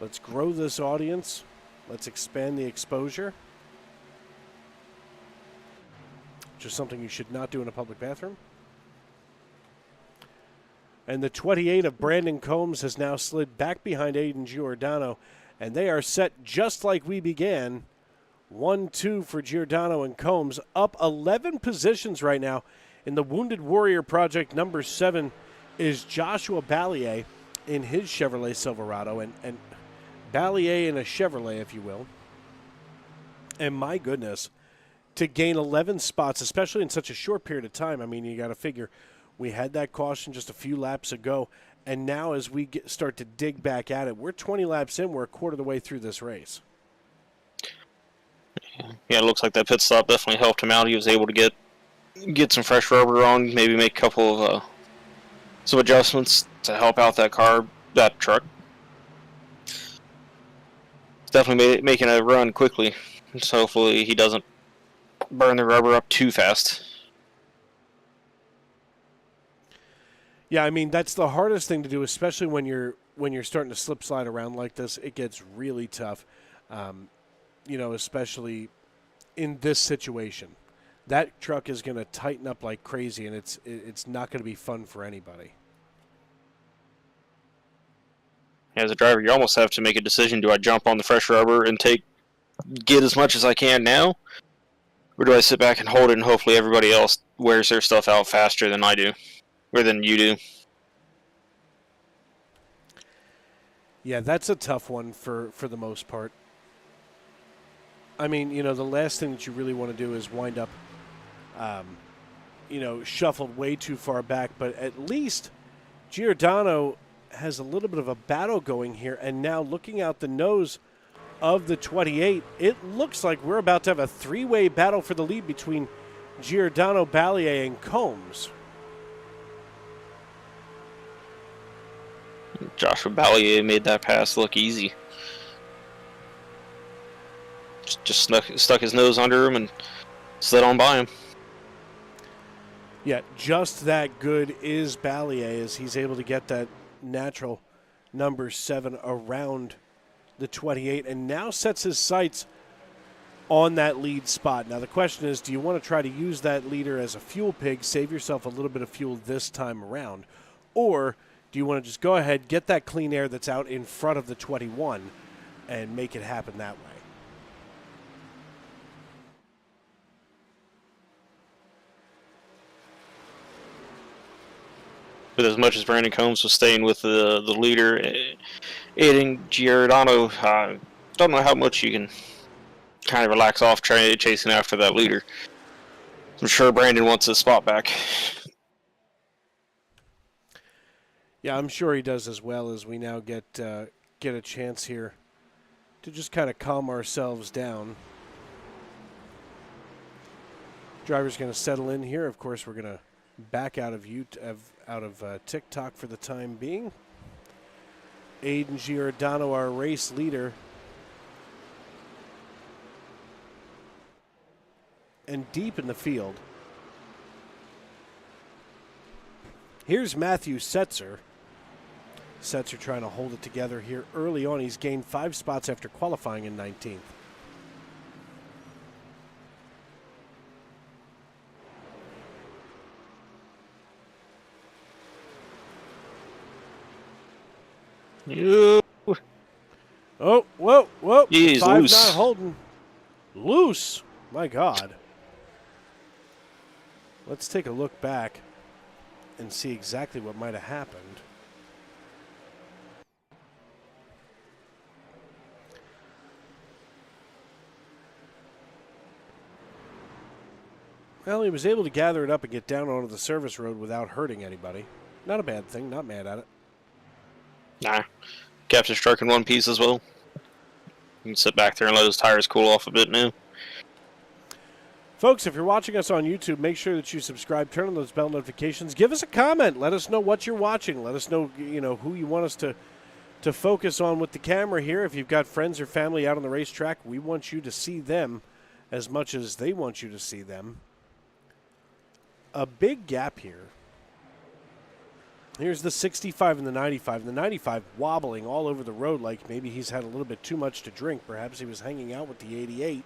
Let's grow this audience. Let's expand the exposure. Which is something you should not do in a public bathroom. And the 28 of Brandon Combs has now slid back behind Aiden Giordano, and they are set just like we began. 1-2 for Giordano and Combs, up 11 positions right now. In the Wounded Warrior Project, number 7 is Joshua Ballier in his Chevrolet Silverado, and Ballier in a Chevrolet, if you will. And my goodness, to gain 11 spots, especially in such a short period of time, I mean, you got to figure we had that caution just a few laps ago, and now as we start to dig back at it, we're 20 laps in, we're a quarter of the way through this race. Yeah, it looks like that pit stop definitely helped him out. He was able to get some fresh rubber on, maybe make a couple of some adjustments to help out that truck. Definitely making a run quickly, so hopefully he doesn't burn the rubber up too fast. Yeah, I mean, that's the hardest thing to do, especially when you're starting to slip slide around like this. It gets really tough, especially in this situation. That truck is going to tighten up like crazy, and it's not going to be fun for anybody. As a driver, you almost have to make a decision. Do I jump on the fresh rubber and get as much as I can now? Or do I sit back and hold it and hopefully everybody else wears their stuff out faster than I do? Or than you do? Yeah, that's a tough one for the most part. I mean, the last thing that you really want to do is wind up, shuffled way too far back. But at least Giordano has a little bit of a battle going here. And now looking out the nose of the 28, it looks like we're about to have a three-way battle for the lead between Giordano, Ballier, and Combs. Joshua Ballier made that pass look easy. Just stuck his nose under him and slid on by him. Yeah, just that good is Ballier as he's able to get that natural number 7 around the 28 and now sets his sights on that lead spot. Now the question is, do you want to try to use that leader as a fuel pig, save yourself a little bit of fuel this time around, or do you want to just go ahead, get that clean air that's out in front of the 21 and make it happen that way? But as much as Brandon Combs was staying with the leader, Aiden Giordano, don't know how much you can kind of relax off chasing after that leader. I'm sure Brandon wants his spot back. Yeah, I'm sure he does as well, as we now get a chance here to just kind of calm ourselves down. Driver's going to settle in here. Of course, we're going to back out of TikTok for the time being. Aiden Giordano, our race leader. And deep in the field, here's Matthew Setzer. Setzer trying to hold it together here early on. He's gained 5 spots after qualifying in 19th. Oh, whoa. He's 5 loose. not holding. Loose. My God. Let's take a look back and see exactly what might have happened. Well, he was able to gather it up and get down onto the service road without hurting anybody. Not a bad thing. Not mad at it. Nah. Kept his truck in one piece as well. You can sit back there and let his tires cool off a bit now. Folks, if you're watching us on YouTube, make sure that you subscribe, turn on those bell notifications, give us a comment, let us know what you're watching, let us know, who you want us to focus on with the camera here. If you've got friends or family out on the racetrack, we want you to see them as much as they want you to see them. A big gap here Here's the 65 and the 95. The 95 wobbling all over the road like maybe he's had a little bit too much to drink. Perhaps he was hanging out with the 88.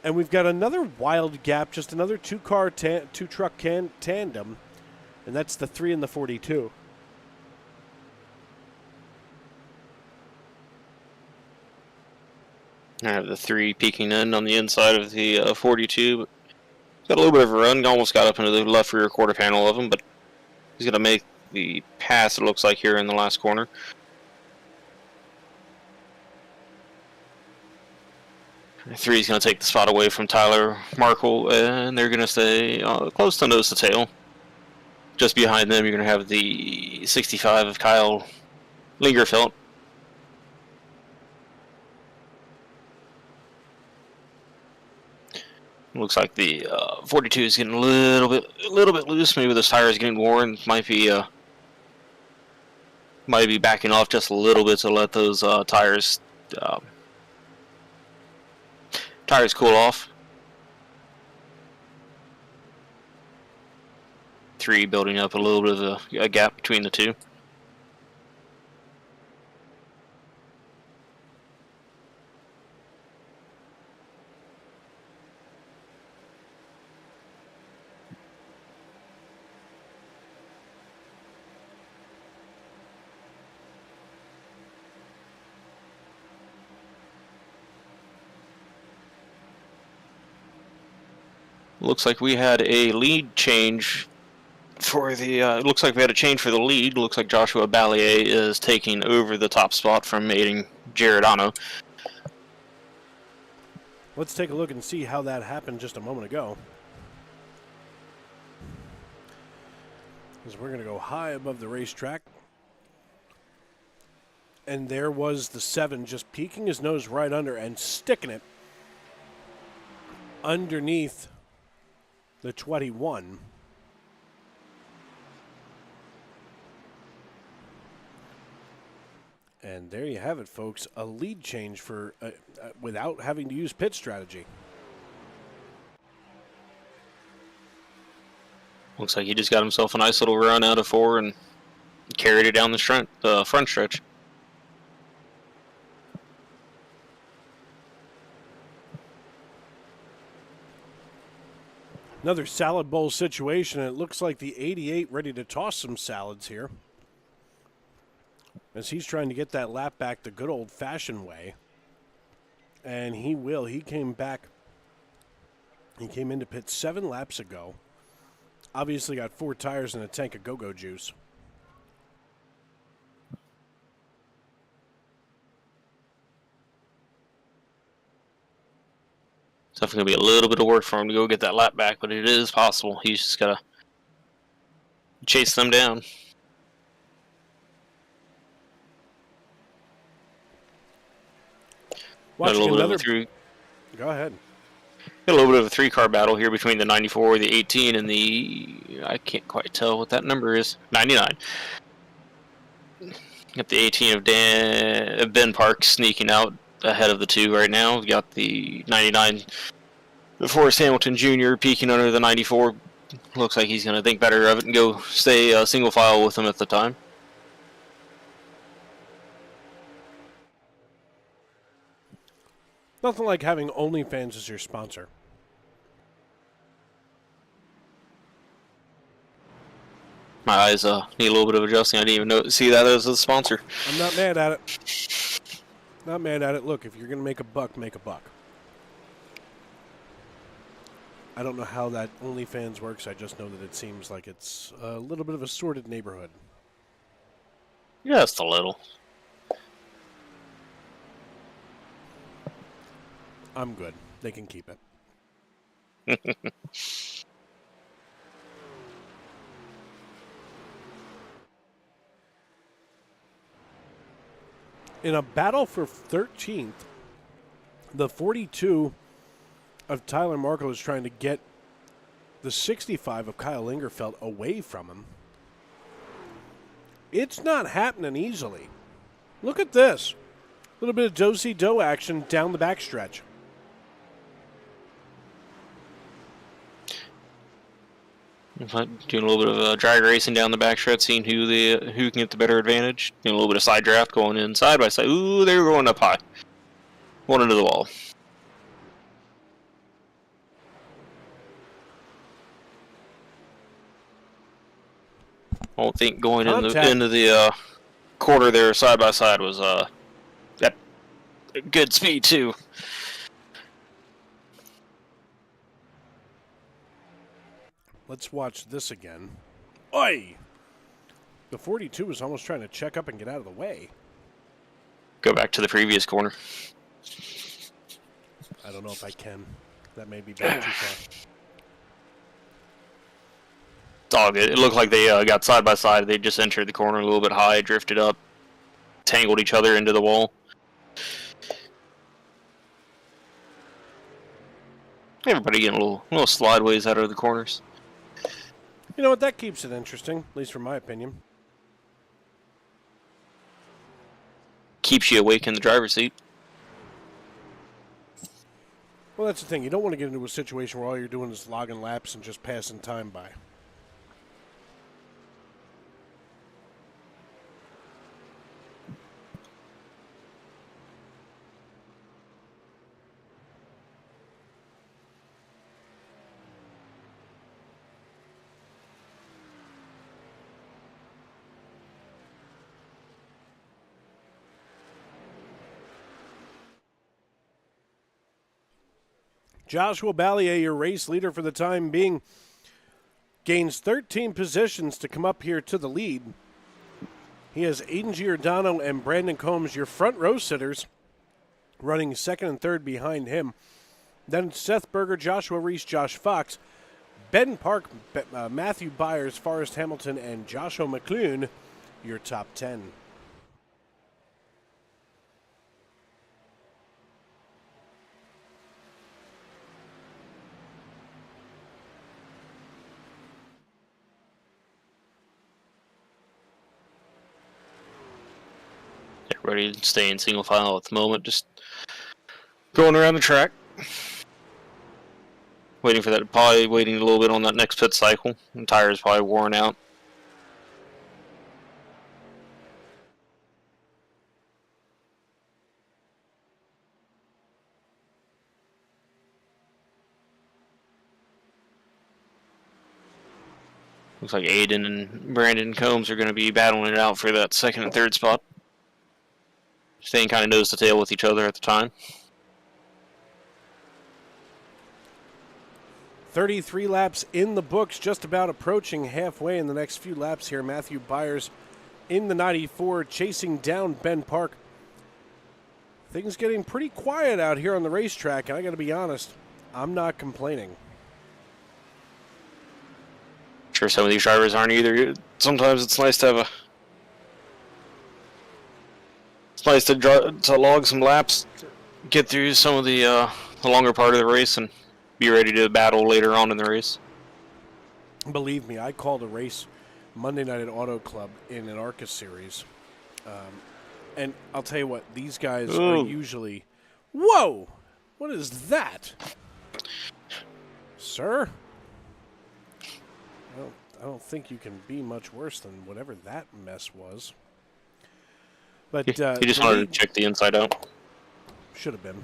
And we've got another wild gap, just another two-truck tandem, and that's the 3 and the 42. I have the 3 peeking in on the inside of the 42. But he's got a little bit of a run. Almost got up into the left rear quarter panel of him, but he's going to make the pass, it looks like, here in the last corner. The 3 is going to take the spot away from Tyler Markle, and they're going to stay close to nose to tail. Just behind them, you're going to have the 65 of Kyle Lingerfeld. Looks like the 42 is getting a little bit loose. Maybe this tire is getting worn. Might be backing off just a little bit to let those tires cool off. 3 building up a little bit of a gap between the 2. Looks like we had a lead change for the. Looks like we had a change for the lead. Looks like Joshua Ballier is taking over the top spot from aiding Giordano. Let's take a look and see how that happened just a moment ago. Because we're going to go high above the racetrack. And there was the 7 just peeking his nose right under and sticking it underneath the 21. And there you have it, folks. A lead change for without having to use pit strategy. Looks like he just got himself a nice little run out of 4 and carried it down the front stretch. Another salad bowl situation. It looks like the 88 ready to toss some salads here, as he's trying to get that lap back the good old-fashioned way. And he will. He came back. He came into pit 7 laps ago. Obviously got 4 tires and a tank of go-go juice. It's definitely going to be a little bit of work for him to go get that lap back, but it is possible. He's just got to chase them down. Watching another. Go ahead. Got a little bit of a 3-car battle here between the 94, the 18, and the, I can't quite tell what that number is, 99. Got the 18 of Ben Park sneaking out ahead of the 2 right now. We got the 99, the Forrest Hamilton Jr. peeking under the 94. Looks like he's going to think better of it and go stay single file with him at the time. Nothing like having OnlyFans as your sponsor. My eyes need a little bit of adjusting. I didn't even see that as a sponsor. I'm not mad at it. Not mad at it. Look, if you're going to make a buck, make a buck. I don't know how that OnlyFans works. I just know that it seems like it's a little bit of a sordid neighborhood. Just a little. I'm good. They can keep it. In a battle for 13th, the 42 of Tyler Markle is trying to get the 65 of Kyle Lingerfeld away from him. It's not happening easily. Look at this. A little bit of do-si-do action down the backstretch. Doing a little bit of drag racing down the backstretch, seeing who can get the better advantage. Doing a little bit of side draft, going in side by side. Ooh, they were going up high. One into the wall. I don't think going into the quarter there side by side was that good speed too. Let's watch this again. Oi! The 42 was almost trying to check up and get out of the way. Go back to the previous corner. I don't know if I can. That may be back too far. It's all good. It looked like they got side by side. They just entered the corner a little bit high, drifted up, tangled each other into the wall. Everybody getting a little slideways out of the corners. You know what? That keeps it interesting, at least from my opinion. Keeps you awake in the driver's seat. Well, that's the thing. You don't want to get into a situation where all you're doing is logging laps and just passing time by. Joshua Ballier, your race leader for the time being, gains 13 positions to come up here to the lead. He has Aiden Giordano and Brandon Combs, your front row sitters, running second and third behind him. Then Seth Berger, Joshua Reese, Josh Fox, Ben Park, Matthew Byers, Forrest Hamilton, and Joshua McClune, your top 10. Everybody staying single file at the moment, just going around the track. Probably waiting a little bit on that next pit cycle. The tires probably worn out. Looks like Aiden and Brandon Combs are going to be battling it out for that second and third spot. Staying kind of nose to tail with each other at the time. 33 laps in the books, just about approaching halfway in the next few laps here. Matthew Byers in the 94, chasing down Ben Park. Things getting pretty quiet out here on the racetrack, and I got to be honest, I'm not complaining. Sure, some of these drivers aren't either. Sometimes it's nice to have to log some laps, get through some of the longer part of the race, and be ready to battle later on in the race. Believe me, I called a race Monday night at Auto Club in an ARCA series. And I'll tell you what, these guys are usually... Whoa! What is that? Sir? I don't think you can be much worse than whatever that mess was. But he just wanted to check the inside out. Should have been.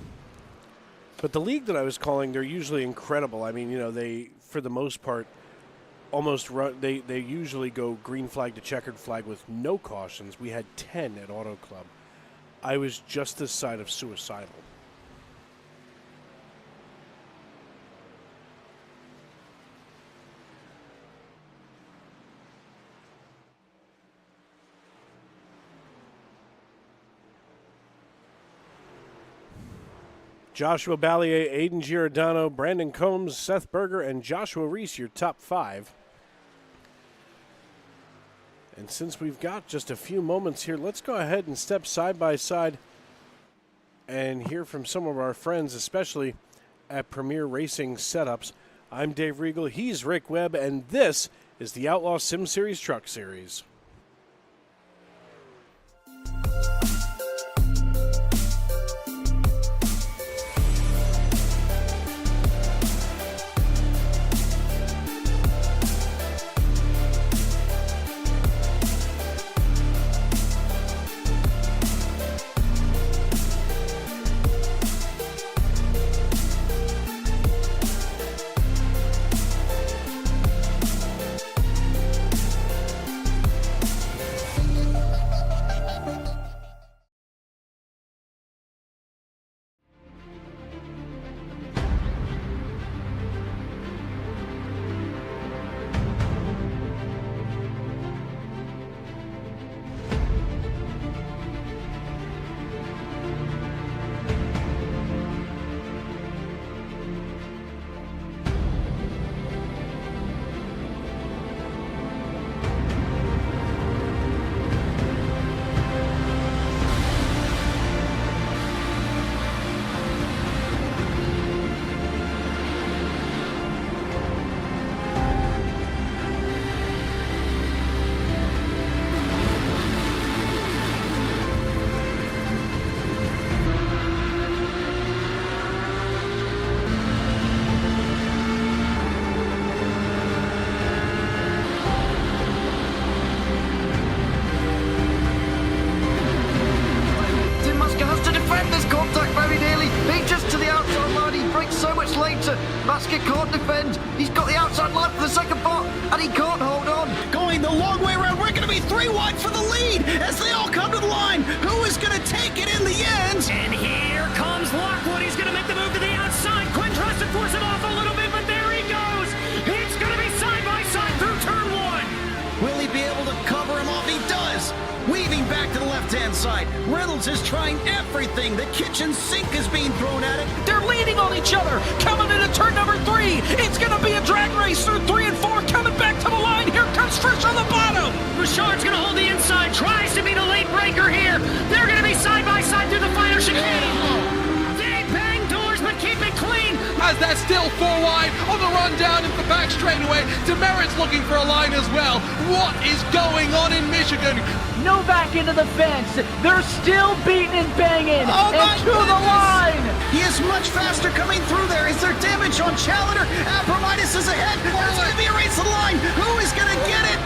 But the league that I was calling, they're usually incredible. I mean, you know, they, for the most part, almost run. They usually go green flag to checkered flag with no cautions. We had 10 at Auto Club. I was just this side of suicidal. Joshua Ballier, Aiden Giordano, Brandon Combs, Seth Berger, and Joshua Reese, your top 5. And since we've got just a few moments here, let's go ahead and step side by side and hear from some of our friends, especially at Premier Racing Setups. I'm Dave Regal, he's Rick Webb, and this is the Outlaw Sim Series Truck Series. bend. He's got the outside line for the second part, and he can't hold on. Going the long way around. We're going to be 3 wide for the lead as they all come to the line. Who is going to take it in the end? And here comes Lockwood. He's going to make the move to the outside. Quinn tries to force him off a little bit, but there he goes. It's going to be side by side through turn 1. Will he be able to cover him off? He does. Weaving back to the left-hand side. Reynolds is trying everything. The kitchen sink is being thrown at it. They're leaning on each other. Coming into turn number 3. It's going to be a drag race through 3 and 4. Coming back to the line. Here comes Frisch on the bottom. Richard's going to hold the inside. Tries to be the late breaker here. They're going to be side by side through the final chicane. They bang doors, but keep it clean. As they're still 4 wide on the run down into the back straightaway. Demerit's looking for a line as well. What is going on in Michigan? Novak into the fence. They're still beating and banging. Oh and to the line. He is much faster coming through there. Is there damage on Challenger? Abramitis is ahead. There's going to be a race to the line. Who is going to get it?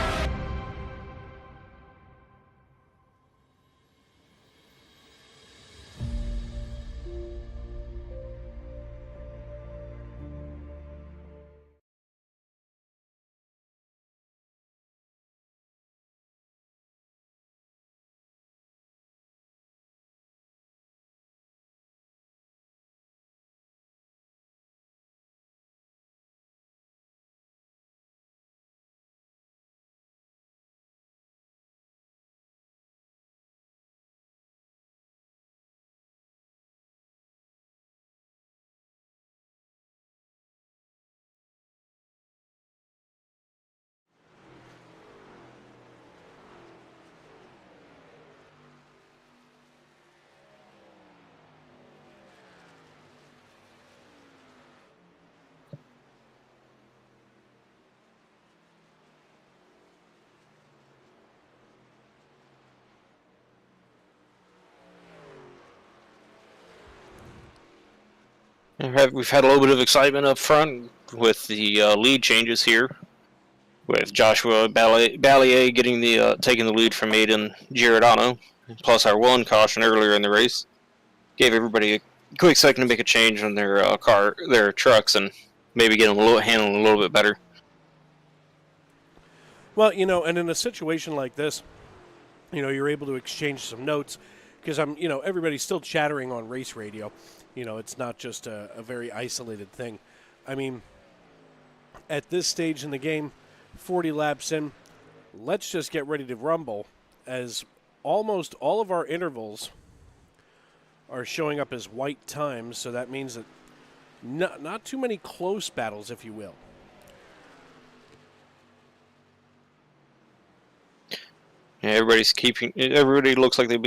We've had a little bit of excitement up front with the lead changes here, with Joshua Ballier getting the taking the lead from Aiden Giordano, plus our 1 caution earlier in the race. Gave everybody a quick second to make a change on their their trucks, and maybe get them handling a little bit better. Well, and in a situation like this, you're able to exchange some notes because everybody's still chattering on race radio. It's not just a very isolated thing. I mean, at this stage in the game, 40 laps in, let's just get ready to rumble, as almost all of our intervals are showing up as white times, so that means that not too many close battles, if you will. Yeah, everybody looks like a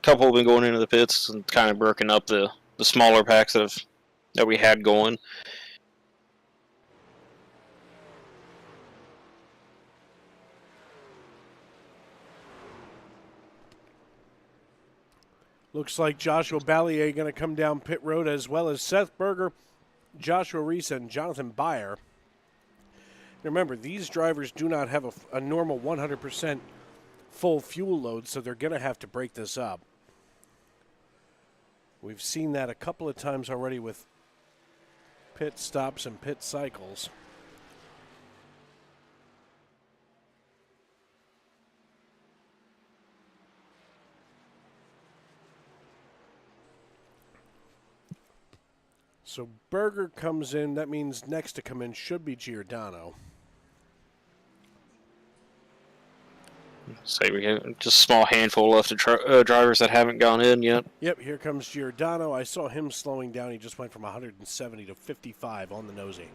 couple have been going into the pits and kind of broken up the smaller packs that we had going. Looks like Joshua Ballier going to come down pit road, as well as Seth Berger, Joshua Reese, and Jonathan Byer. Remember, these drivers do not have a normal 100% full fuel load, so they're going to have to break this up. We've seen that a couple of times already with pit stops and pit cycles. So Berger comes in. That means next to come in should be Giordano. Say we have just a small handful left of drivers that haven't gone in yet. Yep, here comes Giordano. I saw him slowing down. He just went from 170 to 55 on the nosy.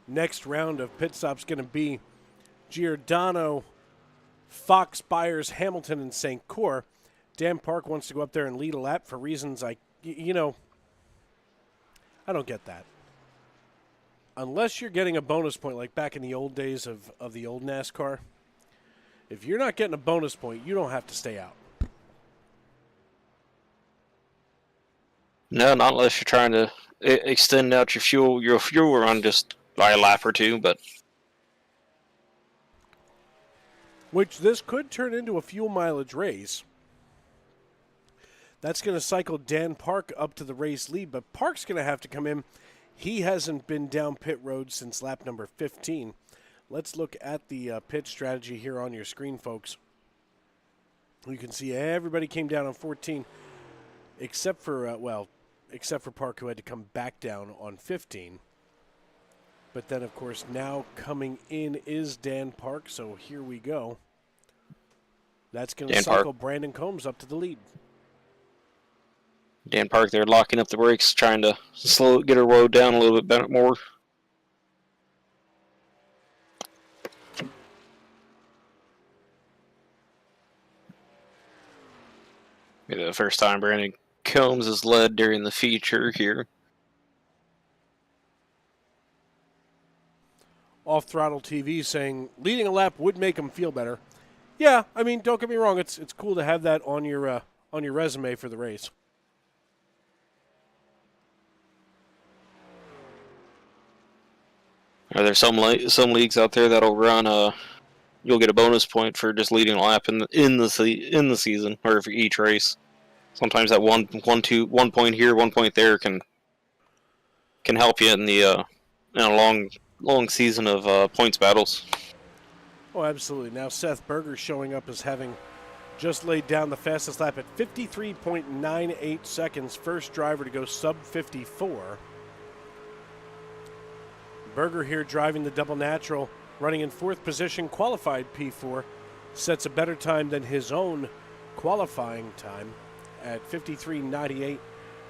Next round of pit stops going to be Giordano, Fox, Byers, Hamilton, and St. Cyr. Dan Park wants to go up there and lead a lap for reasons I don't get that. Unless you're getting a bonus point like back in the old days of the old NASCAR, if you're not getting a bonus point, you don't have to stay out. No, not unless you're trying to extend out your fuel run just by a lap or two, but which this could turn into a fuel mileage race. That's going to cycle Dan Park up to the race lead, but Park's going to have to come in. He hasn't been down pit road since lap number 15. Let's look at the pit strategy here on your screen, folks. You can see everybody came down on 14, except for Park, who had to come back down on 15. But then, of course, now coming in is Dan Park, so here we go. That's going to cycle Brandon Combs up to the lead. Dan Park, they're locking up the brakes, trying to get her load down a little bit more. Maybe the first time Brandon Combs is led during the feature here. Off Throttle TV saying leading a lap would make him feel better. Yeah, I mean, don't get me wrong. It's cool to have that on your resume for the race. Are there some leagues out there that'll run you'll get a bonus point for just leading a lap in the season or for each race. Sometimes that one point here, 1 point there can help you in the in a long season of points battles. Oh, absolutely. Now Seth Berger showing up as having just laid down the fastest lap at 53.98 seconds. First driver to go sub 54. Berger here driving the double natural, running in fourth position, qualified P4, sets a better time than his own qualifying time at 53.98.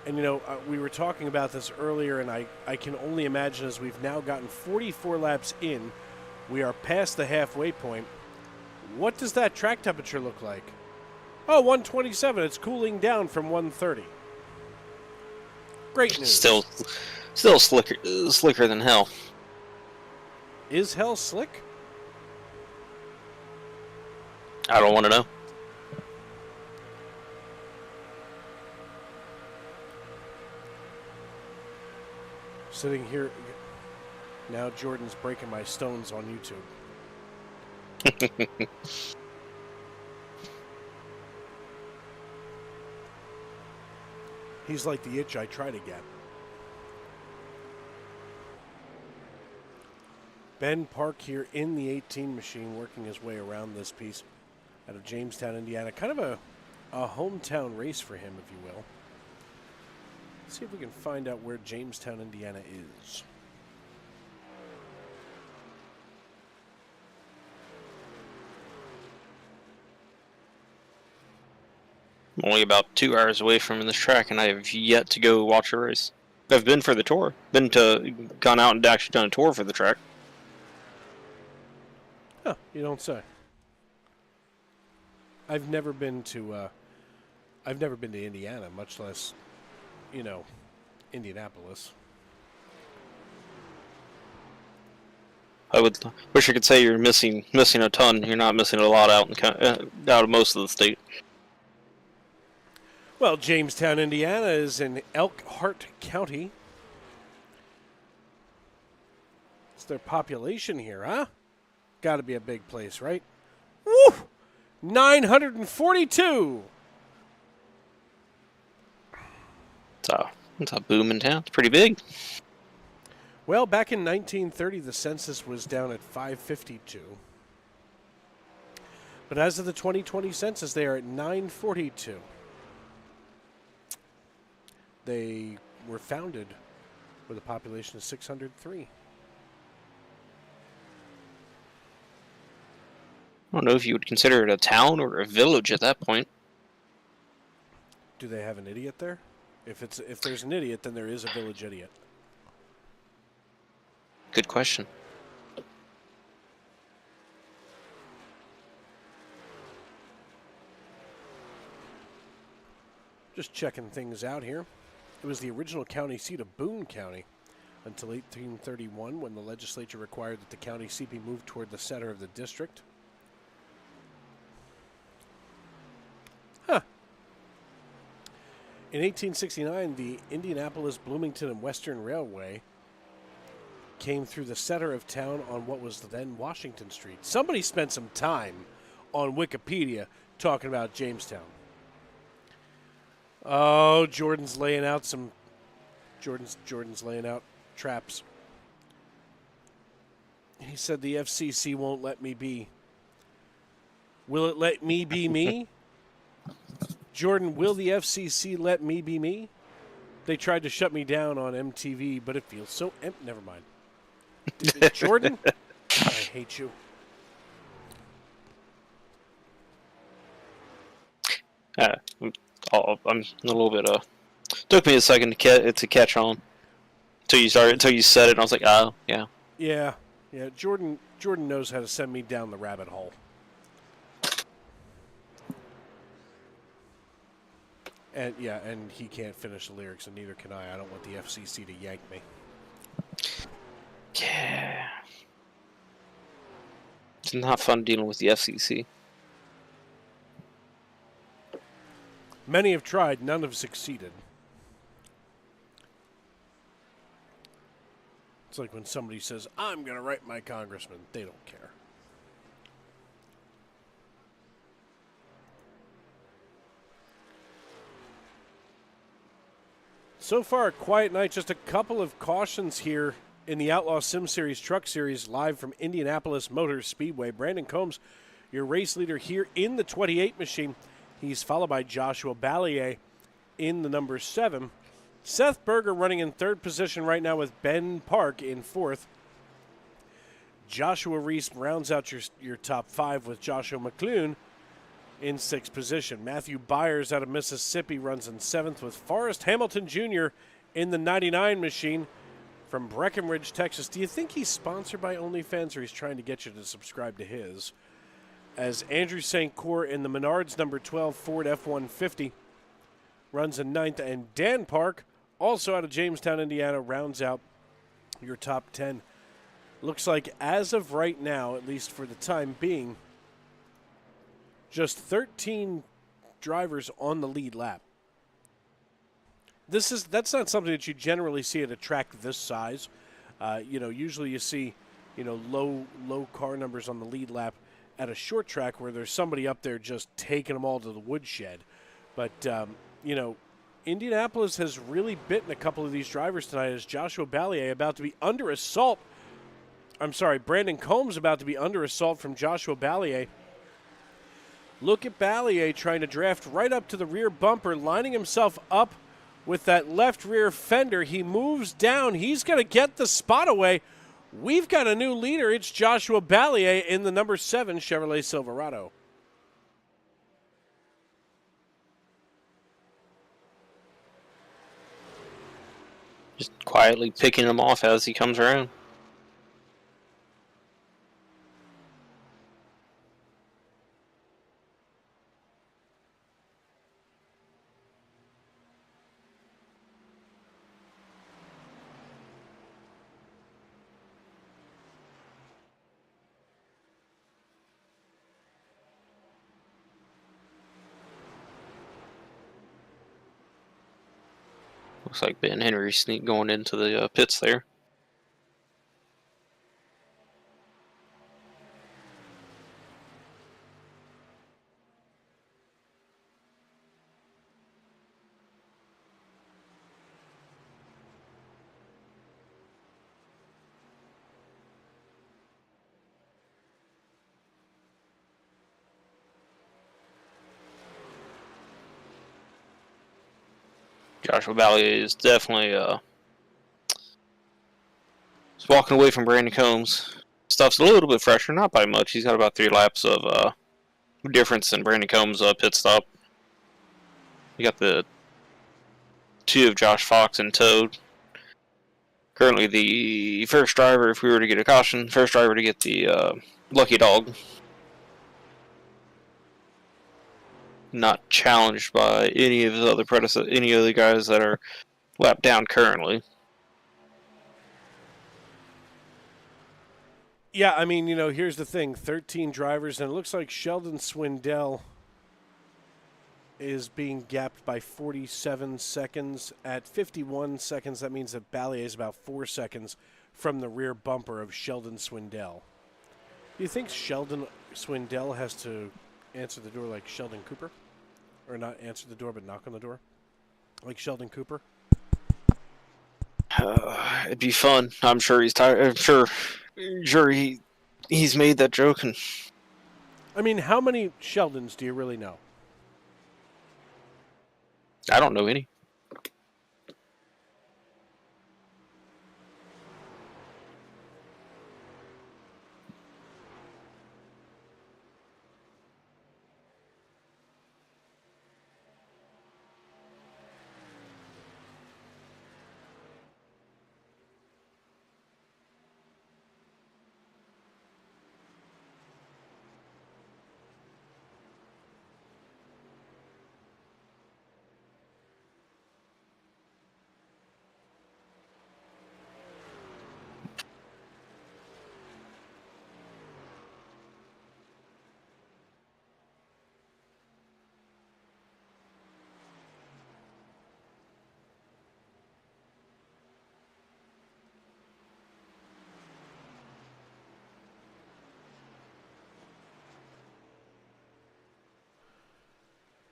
And, you know, we were talking about this earlier, and I can only imagine as we've now gotten 44 laps in, we are past the halfway point. What does that track temperature look like? Oh, 127. It's cooling down from 130. Great news. Still slicker than hell. Is hell slick? I don't want to know. Sitting here, now Jordan's breaking my stones on YouTube. He's like the itch I try to get. Ben Park here in the 18 machine, working his way around this piece out of Jamestown, Indiana. Kind of a hometown race for him, if you will. Let's see if we can find out where Jamestown, Indiana is. I'm only about 2 hours away from this track, and I have yet to go watch a race. I've been for the tour. Gone out and actually done a tour for the track. Huh, you don't say. I've never been to Indiana, much less, you know, Indianapolis. I would wish I could say you're missing a ton. You're not missing a lot out of most of the state. Well, Jamestown, Indiana is in Elkhart County. It's their population here, huh? Got to be a big place, right? Woo! 942! It's a booming town. It's pretty big. Well, back in 1930, the census was down at 552. But as of the 2020 census, they are at 942. They were founded with a population of 603. I don't know if you would consider it a town or a village at that point. Do they have an idiot there? If there's an idiot, then there is a village idiot. Good question. Just checking things out here. It was the original county seat of Boone County until 1831, when the legislature required that the county seat be moved toward the center of the district. Huh. In 1869, the Indianapolis, Bloomington, and Western Railway came through the center of town on what was then Washington Street. Somebody spent some time on Wikipedia talking about Jamestown. Oh, Jordan's laying out some. Jordan's laying out traps. He said the FCC won't let me be. Will it let me be me? Jordan, will the FCC let me be me? They tried to shut me down on MTV, but it feels so empty. Never mind. Jordan, I hate you. I'm a little bit. Took me a second to catch on until you said it, and I was like, oh yeah. Yeah. Jordan knows how to send me down the rabbit hole. And he can't finish the lyrics, and neither can I. I don't want the FCC to yank me. Yeah. It's not fun dealing with the FCC. Many have tried, none have succeeded. It's like when somebody says, I'm going to write my congressman. They don't care. So far, a quiet night. Just a couple of cautions here in the Outlaw Sim Series Truck Series, live from Indianapolis Motor Speedway. Brandon Combs, your race leader here in the 28 machine. He's followed by Joshua Ballier in the number 7. Seth Berger running in 3rd position right now with Ben Park in 4th. Joshua Reese rounds out your top 5 with Joshua McClune in 6th position. Matthew Byers out of Mississippi runs in 7th with Forrest Hamilton Jr. in the 99 machine from Breckenridge, Texas. Do you think he's sponsored by OnlyFans, or he's trying to get you to subscribe to his? As Andrew St. Cour in the Menards number 12 Ford F-150 runs in 9th. And Dan Park, also out of Jamestown, Indiana, rounds out your top 10. Looks like as of right now, at least for the time being, just 13 drivers on the lead lap. That's not something that you generally see at a track this size. Usually you see, low car numbers on the lead lap at a short track where there's somebody up there just taking them all to the woodshed. But, Indianapolis has really bitten a couple of these drivers tonight as Joshua Ballier about to be under assault. Brandon Combs about to be under assault from Joshua Ballier. Look at Ballier trying to draft right up to the rear bumper, lining himself up with that left rear fender. He moves down. He's going to get the spot away. We've got a new leader. It's Joshua Ballier in the number 7 Chevrolet Silverado. Just quietly picking him off as he comes around. Looks like Ben Henry sneak going into the pits there. Joshua Ballier is definitely he's walking away from Brandon Combs. Stuff's a little bit fresher, not by much. He's got about 3 laps of difference in Brandon Combs' pit stop. You got the 2 of Josh Fox and Toad. Currently the first driver, if we were to get a caution, first driver to get the lucky dog. Not challenged by any of his other any of the guys that are lapped down currently. Yeah, I mean, here's the thing. 13 drivers, and it looks like Sheldon Swindell is being gapped by 47 seconds. At 51 seconds, that means that Ballier is about 4 seconds from the rear bumper of Sheldon Swindell. Do you think Sheldon Swindell has to answer the door like Sheldon Cooper? Or not answer the door, but knock on the door? Like Sheldon Cooper? It'd be fun. I'm sure he's tired. I'm sure he's made that joke. And I mean, how many Sheldons do you really know? I don't know any.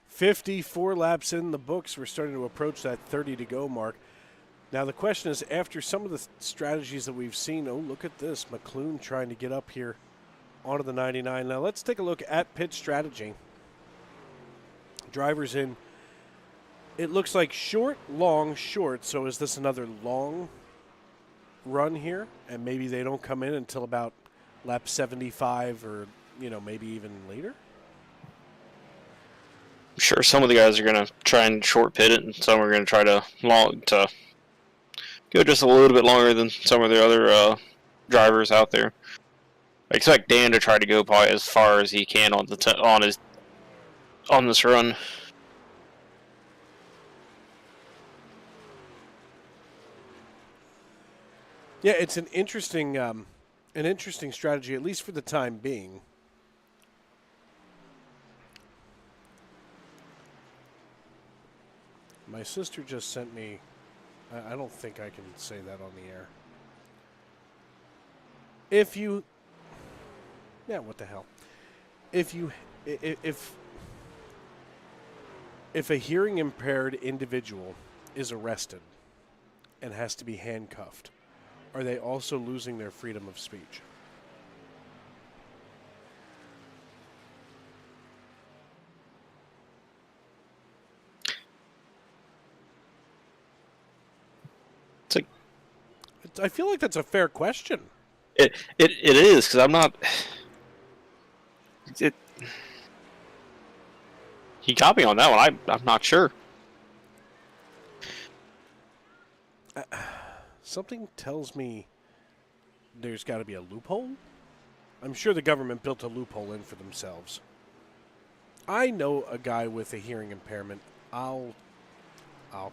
"54 laps in the books. We're starting to approach that 30 to go mark. Now the question is, after some of the strategies that we've seen, oh, look at this. McClune trying to get up here onto the 99. Now let's take a look at pit strategy. Drivers in. It looks like short, long, short. So is this another long run here? And maybe they don't come in until about lap 75 or, maybe even later? I'm sure some of the guys are going to try and short pit it, and some are going to try to go just a little bit longer than some of the other drivers out there. I expect Dan to try to go probably as far as he can on this run. Yeah, it's an interesting strategy, at least for the time being. My sister just sent me, I don't think I can say that on the air. What the hell? If a hearing impaired individual is arrested and has to be handcuffed, are they also losing their freedom of speech? I feel like that's a fair question. It is, because I'm not. He got me on that one. I'm not sure. Something tells me there's got to be a loophole. I'm sure the government built a loophole in for themselves. I know a guy with a hearing impairment. I'll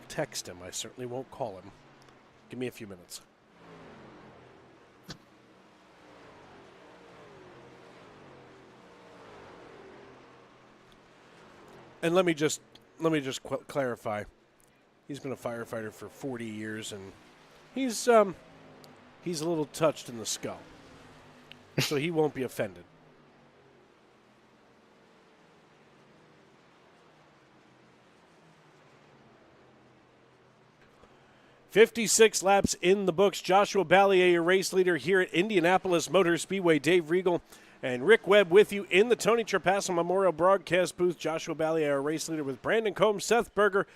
text him. I certainly won't call him. Give me a few minutes. And let me just clarify. He's been a firefighter for 40 years, and he's a little touched in the skull, so he won't be offended. "56 laps in the books. Joshua Ballier, your race leader here at Indianapolis Motor Speedway. Dave Riegel and Rick Webb with you in the Tony Trapasso Memorial Broadcast booth. Joshua Ballier, our race leader, with Brandon Combs, Seth Berger,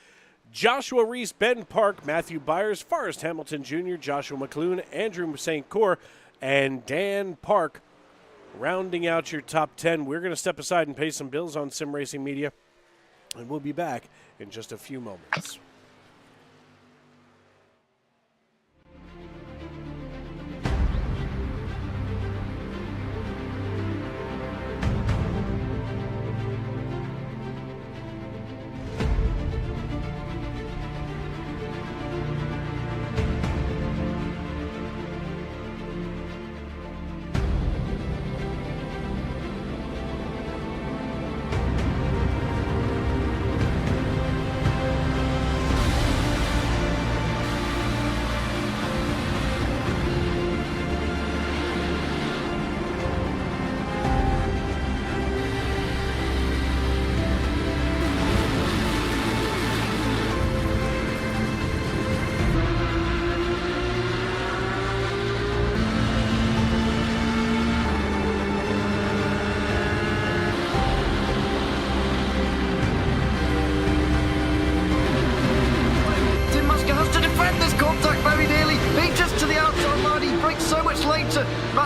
Joshua Reese, Ben Park, Matthew Byers, Forrest Hamilton Jr., Joshua McClune, Andrew St. Cyr, and Dan Park. Rounding out your top 10. We're going to step aside and pay some bills on Sim Racing Media, and we'll be back in just a few moments.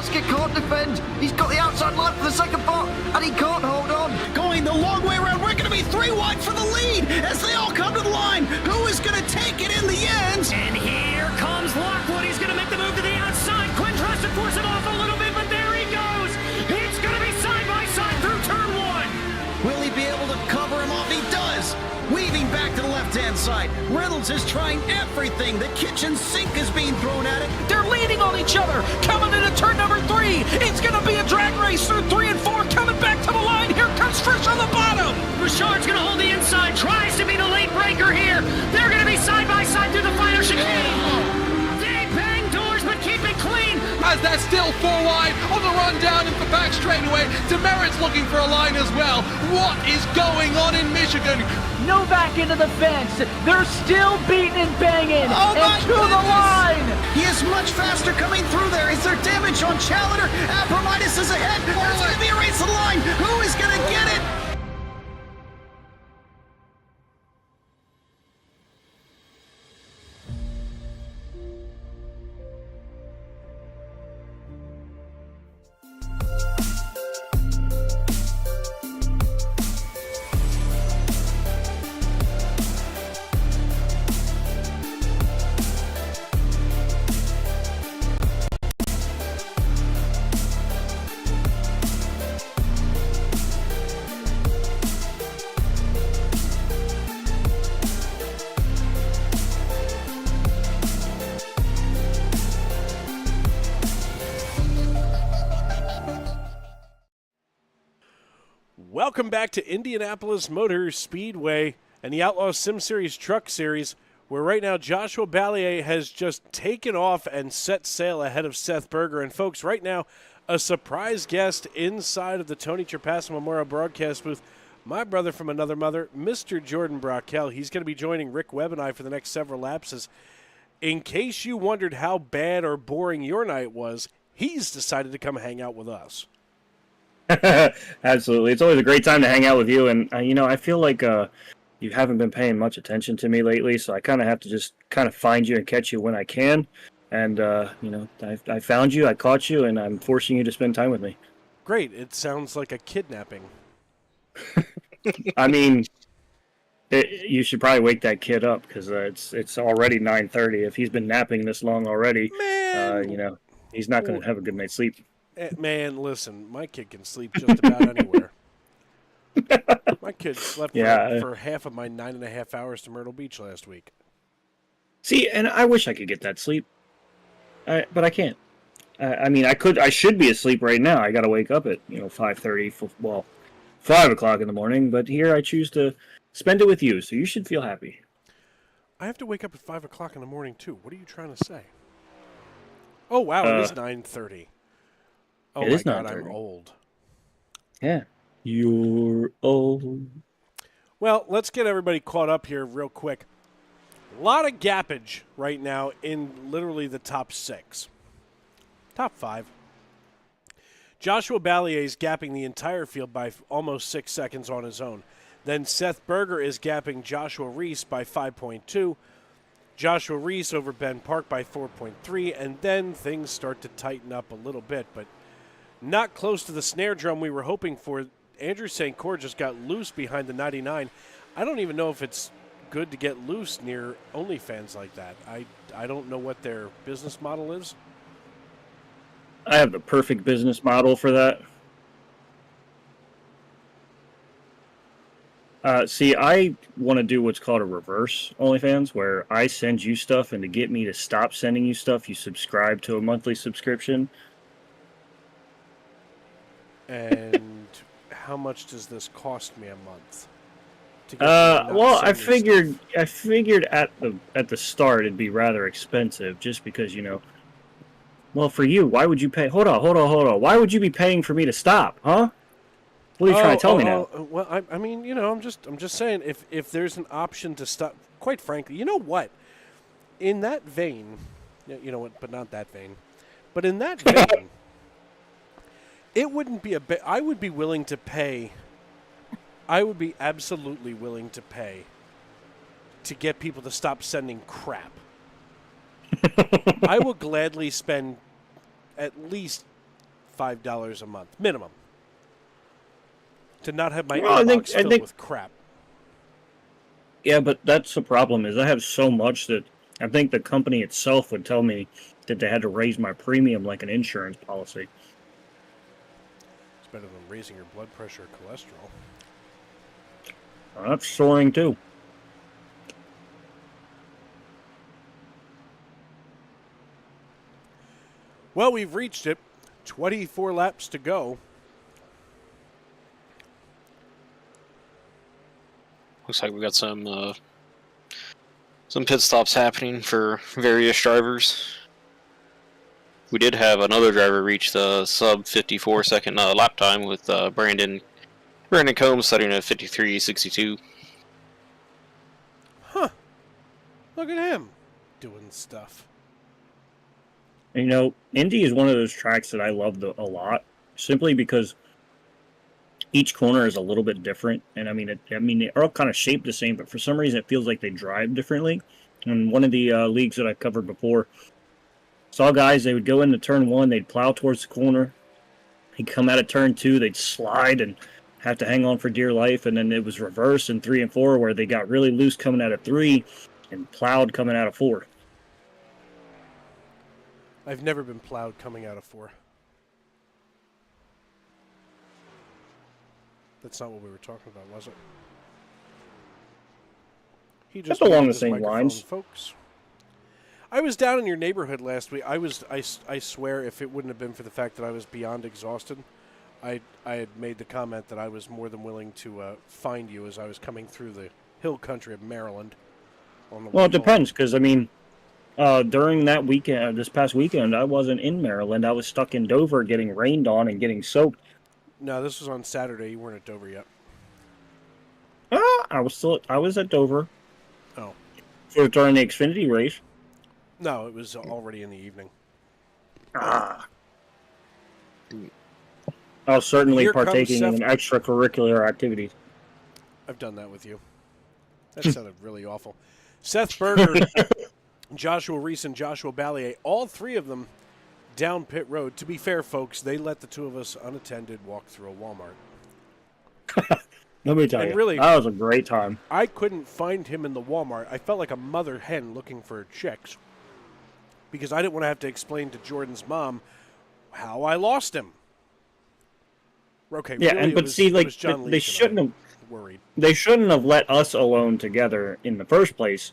basket can't defend. He's got the outside line for the second part, and he can't hold on. Going the long way around. We're going to be 3 wide for the lead as they all come to the line. Who is going to take it in the end? And here comes Lockwood. He's going to make the move to the outside. Quinn tries to force him off a little bit, but there he goes. It's going to be side by side through turn 1. Will he be able to cover him off? He does. Weaving back to the left-hand side. Reynolds is trying everything. The kitchen sink is being thrown at it. They're leaning on each other. Coming into turn number 3. It's going to be a drag race through 3 and 4. Coming back to the line. Here comes Frisch on the bottom. Richard's going to hold the inside. Tries to be the late breaker here. They're going to be side by side through the final chicane. They bang doors, but keep it clean. As they're still 4 wide on the run down into the back straightaway. Demerit's looking for a line as well. What is going on in Michigan? Novak into the fence. They're still beating and banging. Oh my and to the line. He is much faster coming through there. Is there damage on Challenger? Abramitis is ahead. There's going to be a race to the line. Who is going to get it? Welcome back to Indianapolis Motor Speedway and the Outlaw Sim Series Truck Series, where right now Joshua Ballier has just taken off and set sail ahead of Seth Berger. And folks, right now, a surprise guest inside of the Tony Trapasso Memorial Broadcast booth, my brother from another mother, Mr. Jordan Brockel. He's going to be joining Rick Webb and I for the next several laps. In case you wondered how bad or boring your night was, he's decided to come hang out with us. Absolutely. It's always a great time to hang out with you. And, I feel like you haven't been paying much attention to me lately, so I kind of have to just kind of find you and catch you when I can. And, I found you, I caught you, and I'm forcing you to spend time with me. Great. It sounds like a kidnapping. I mean, you should probably wake that kid up because it's already 9:30. If he's been napping this long already, Man. He's not going to have a good night's sleep. Man, listen, my kid can sleep just about anywhere. My kid slept for half of my 9.5 hours to Myrtle Beach last week. See, and I wish I could get that sleep, but I can't. I should be asleep right now. I got to wake up at 5:30, 5 o'clock in the morning. But here I choose to spend it with you, so you should feel happy. I have to wake up at 5 o'clock in the morning too. What are you trying to say? Oh wow, it is 9:30. Oh my God, I'm old. Yeah, you're old. Well, let's get everybody caught up here real quick. A lot of gappage right now in literally the top 6. Top 5. Joshua Ballier is gapping the entire field by almost 6 seconds on his own. Then Seth Berger is gapping Joshua Reese by 5.2. Joshua Reese over Ben Park by 4.3. And then things start to tighten up a little bit, but not close to the snare drum we were hoping for. Andrew St. Cyr just got loose behind the 99. I don't even know if it's good to get loose near OnlyFans like that. I don't know what their business model is. I have the perfect business model for that. See, I want to do what's called a reverse OnlyFans, where I send you stuff, and to get me to stop sending you stuff, you subscribe to a monthly subscription. And how much does this cost me a month? I figured at the start it'd be rather expensive, just because Well, for you, why would you pay? Hold on. Why would you be paying for me to stop, huh? What are you trying to tell me now? Well, I'm just saying, if there's an option to stop, quite frankly, you know what? In that vein, but not that vein, but in that vein, it wouldn't be I would be willing to pay. I would be absolutely willing to pay to get people to stop sending crap. I will gladly spend at least $5 a month minimum to not have my Well, inbox filled with crap. Yeah, but that's the problem is I have so much that I think the company itself would tell me that they had to raise my premium like an insurance policy. It's better than raising your blood pressure or cholesterol. That's soaring too. Well, we've reached it. 24 laps to go. Looks like we got some pit stops happening for various drivers. We did have another driver reach the sub 54 second lap time with Brandon Combs starting at 53.62. Huh. Look at him doing stuff. You know, Indy is one of those tracks that I love a lot, simply because each corner is a little bit different, and I mean, they're all kind of shaped the same, but for some reason it feels like they drive differently. And one of the leagues that I covered before, saw guys, they would go into turn 1, they'd plow towards the corner, they'd come out of turn 2, they'd slide and have to hang on for dear life, and then it was reverse in 3 and 4 where they got really loose coming out of 3 and plowed coming out of 4. I've never been plowed coming out of 4. That's not what we were talking about, was it? He just That's along muted the his same microphone, lines. folks. I was down in your neighborhood last week. I swear, if it wouldn't have been for the fact that I was beyond exhausted, I had made the comment that I was more than willing to find you as I was coming through the hill country of Maryland. On the Well, it way home. depends, because, I mean, during that weekend, this past weekend, I wasn't in Maryland. I was stuck in Dover getting rained on and getting soaked. No, this was on Saturday. You weren't at Dover yet. I was at Dover. Oh. For during the Xfinity race. No, it was already in the evening. I was certainly Here comes partaking in Seth. extracurricular activities. I've done that with you. That sounded really awful. Seth Berger, Joshua Reese, and Joshua Ballier, all three of them down pit road. To be fair, folks, they let the two of us unattended walk through a Walmart. Let me tell And you, really, that was a great time. I couldn't find him in the Walmart. I felt like a mother hen looking for chicks because I didn't want to have to explain to Jordan's mom how I lost him. Okay, Yeah, really, but see, like, John they Leach shouldn't and have. I worried. They shouldn't have let us alone together in the first place,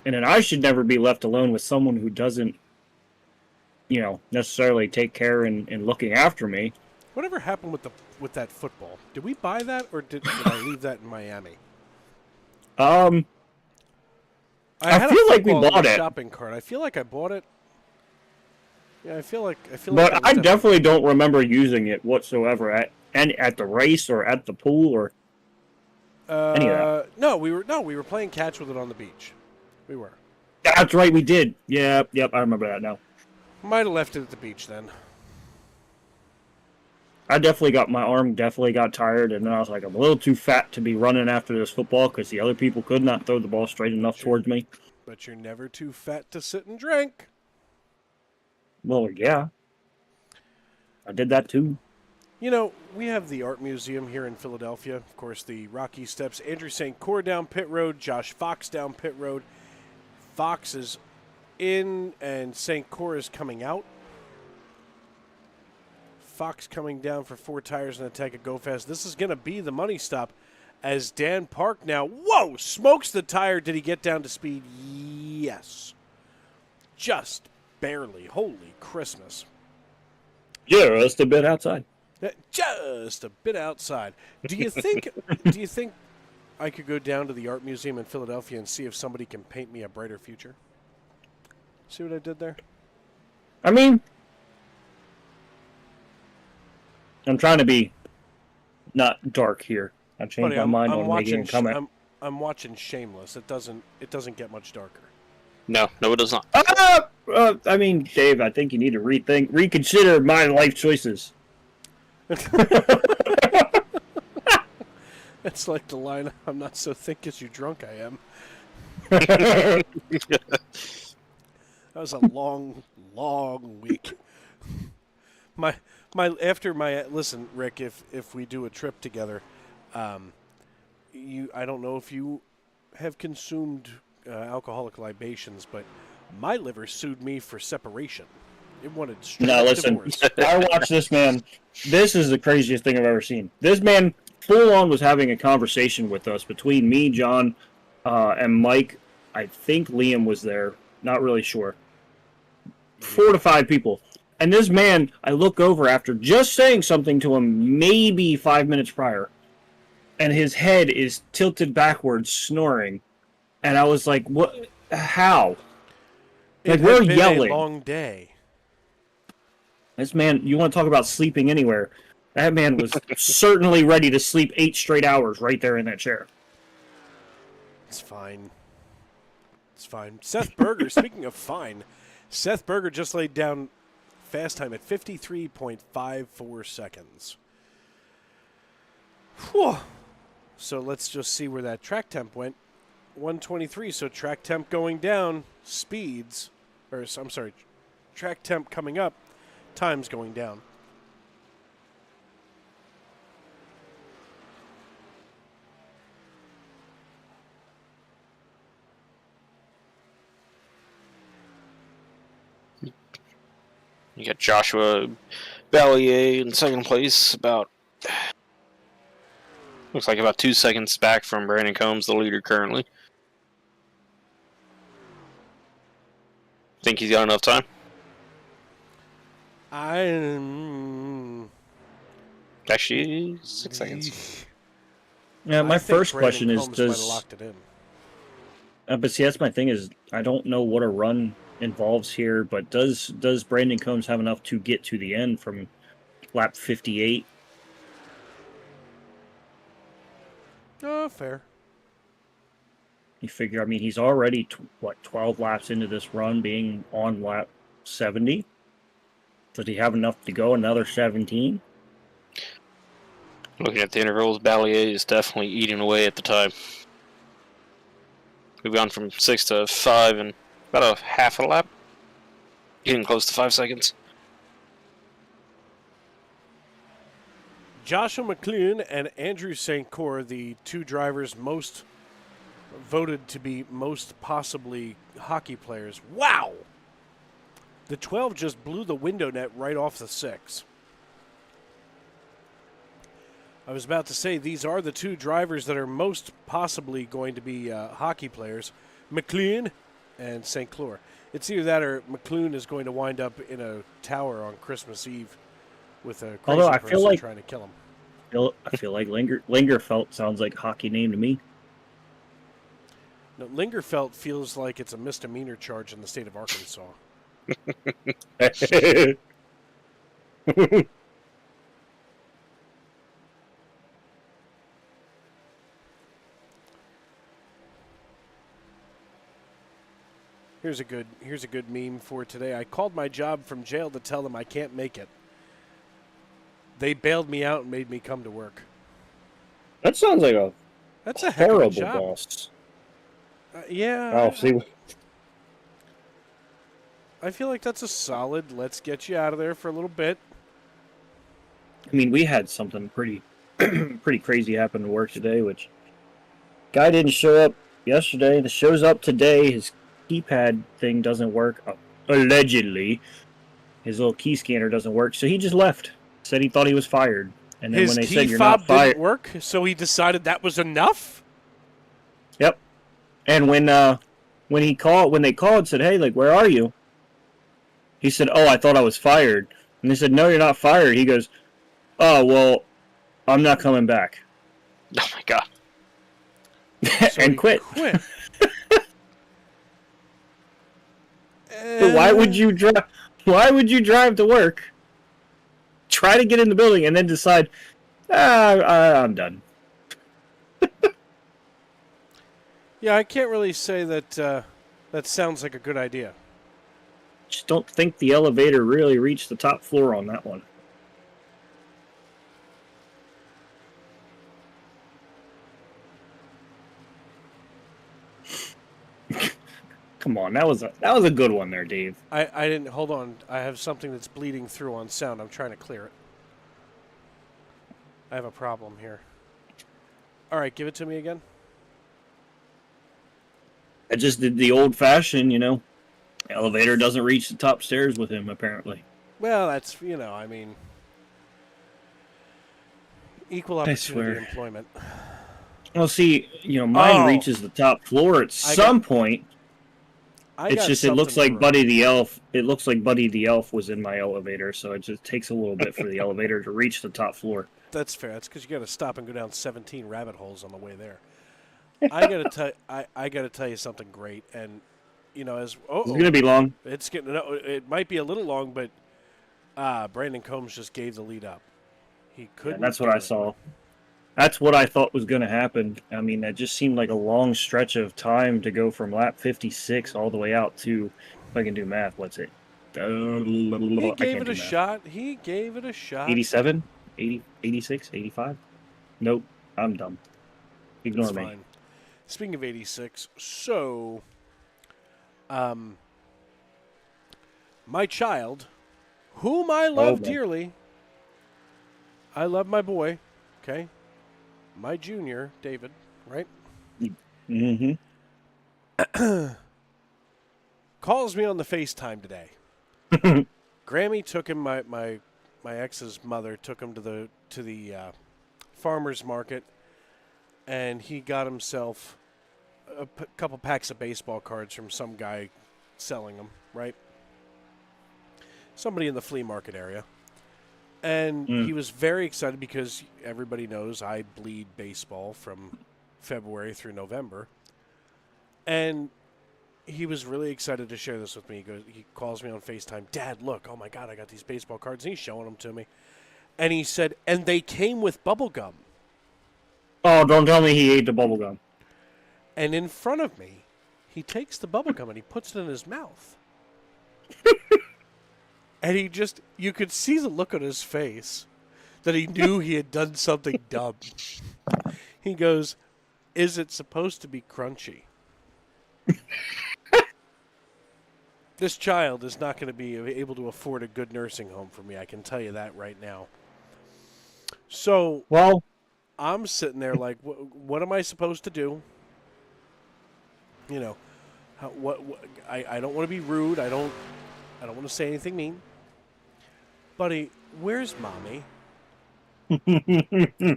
and then I should never be left alone with someone who doesn't, necessarily take care and looking after me. Whatever happened with that football? Did we buy that, or did I leave that in Miami? I had feel a like we football in bought the it. shopping cart. I feel like I bought it. Yeah, I feel like. But I definitely don't remember using it whatsoever at the race or at the pool or any of that. No, we were playing catch with it on the beach. We were. That's right, we did. Yep, I remember that now. Might have left it at the beach then. My arm definitely got tired, and then I was like, I'm a little too fat to be running after this football because the other people could not throw the ball straight enough towards me. But you're never too fat to sit and drink. Well, yeah. I did that too. We have the art museum here in Philadelphia. Of course, the Rocky Steps. Andrew St. Cyr down pit road. Josh Fox down pit road. Fox is in, and St. Cyr is coming out. Fox coming down for 4 tires and a tank of Go Fast. This is going to be the money stop as Dan Park now, smokes the tire. Did he get down to speed? Yes. Just barely. Holy Christmas. Just a bit outside. Just a bit outside. Do you think I could go down to the art museum in Philadelphia and see if somebody can paint me a brighter future? See what I did there? I mean, I'm trying to be not dark here. I've changed my mind on making a comment. I'm watching Shameless. It doesn't get much darker. No, it does not. I mean, Dave, I think you need to reconsider my life choices. It's like the line, I'm not so thick as you drunk I am. That was a long, long week. Listen, Rick, if we do a trip together, I don't know if you have consumed alcoholic libations, but my liver sued me for separation. It wanted straight divorce. I watched this man. This is the craziest thing I've ever seen. This man full on was having a conversation with us between me, John, and Mike. I think Liam was there. Not really sure. 4 to 5 people. And this man, I look over after just saying something to him maybe 5 minutes prior, and his head is tilted backwards, snoring. And I was like, "What? How?" Like, we're yelling. A long day. This man, you want to talk about sleeping anywhere? That man was certainly ready to sleep 8 straight hours right there in that chair. It's fine. It's fine. Seth Berger, speaking of fine, Seth Berger just laid down fast time at 53.54 seconds. Whew. So let's just see where that track temp went. 123, so track temp going down, track temp coming up, time's going down. You got Joshua Ballier in second place, looks like about 2 seconds back from Brandon Combs, the leader currently. Think he's got enough time? Actually, 6 seconds. Yeah, my first question is, locked it in. But see, that's my thing is, I don't know what a run involves here, but does Brandon Combs have enough to get to the end from lap 58? Oh, fair. You figure, I mean, he's already, 12 laps into this run, being on lap 70? Does he have enough to go another 17? Looking at the intervals, Ballier is definitely eating away at the time. We've gone from 6 to 5 in about a half a lap. Getting close to 5 seconds. Joshua McLean and Andrew St. Cyr, the two drivers most voted to be most possibly hockey players. Wow! The 12 just blew the window net right off the 6. I was about to say these are the two drivers that are most possibly going to be hockey players, McLean and St. Cyr. It's either that or McLean is going to wind up in a tower on Christmas Eve with a crazy person trying to kill him. I feel like Lingerfelt sounds like a hockey name to me. No, Lingerfelt feels like it's a misdemeanor charge in the state of Arkansas. Here's a good meme for today. I called my job from jail to tell them I can't make it. They bailed me out and made me come to work. That sounds like That's a horrible job. boss. Yeah. Oh, see. I feel like that's a solid, let's get you out of there for a little bit. I mean, we had something pretty crazy happen to work today, which guy didn't show up yesterday. That shows up today. His keypad thing doesn't work. Allegedly, his little key scanner doesn't work, so he just left. Said he thought he was fired, and then His when they key said you're fob not fired, didn't work, so he decided that was enough. Yep. And when they called and said, "Hey, like, where are you?" He said, "Oh, I thought I was fired." And they said, "No, you're not fired." He goes, "Oh, well, I'm not coming back." Oh my god. So and he quit. And Why would you drive? Why would you drive to work? Try to get in the building and then decide, I'm done. Yeah, I can't really say that that sounds like a good idea. Just don't think the elevator really reached the top floor on that one. Come on, that was a good one there, Dave. I didn't hold on. I have something that's bleeding through on sound. I'm trying to clear it. I have a problem here. All right, give it to me again. I just did the old-fashioned, elevator doesn't reach the top stairs with him, apparently. Well, that's, I mean, equal opportunity employment. Well, see, mine reaches the top floor at some point. It's just, it looks like Buddy the Elf. It looks like Buddy the Elf was in my elevator, so it just takes a little bit for the elevator to reach the top floor. That's fair. That's because you got to stop and go down 17 rabbit holes on the way there. I gotta tell you something great, and it's gonna be long. It might be a little long, but Brandon Combs just gave the lead up. He couldn't. Yeah, that's what I saw. That's what I thought was going to happen. I mean, that just seemed like a long stretch of time to go from lap 56 all the way out to, if I can do math, what's it? He gave it a shot. He gave it a shot. 87? 80, 86? 85? Nope. I'm dumb. Ignore me. Fine. Speaking of 86, so my child, whom I love dearly, I love my boy, okay? My junior, David, right? Mm-hmm. Calls me on the FaceTime today. Grammy took him, my ex's mother took him to the farmer's market, and he got himself a couple packs of baseball cards from some guy selling them, right? Somebody in the flea market area. And he was very excited because everybody knows I bleed baseball from February through November. And he was really excited to share this with me. He calls me on FaceTime, Dad, look, oh my God, I got these baseball cards. And he's showing them to me. And he said, and they came with bubble gum. Oh, don't tell me he ate the bubble gum. And in front of me, he takes the bubble gum and he puts it in his mouth. And you could see the look on his face that he knew he had done something dumb. He goes, is it supposed to be crunchy? This child is not going to be able to afford a good nursing home for me. I can tell you that right now. So, well, I'm sitting there like, what am I supposed to do? I don't want to be rude. I don't want to say anything mean. Buddy, where's Mommy?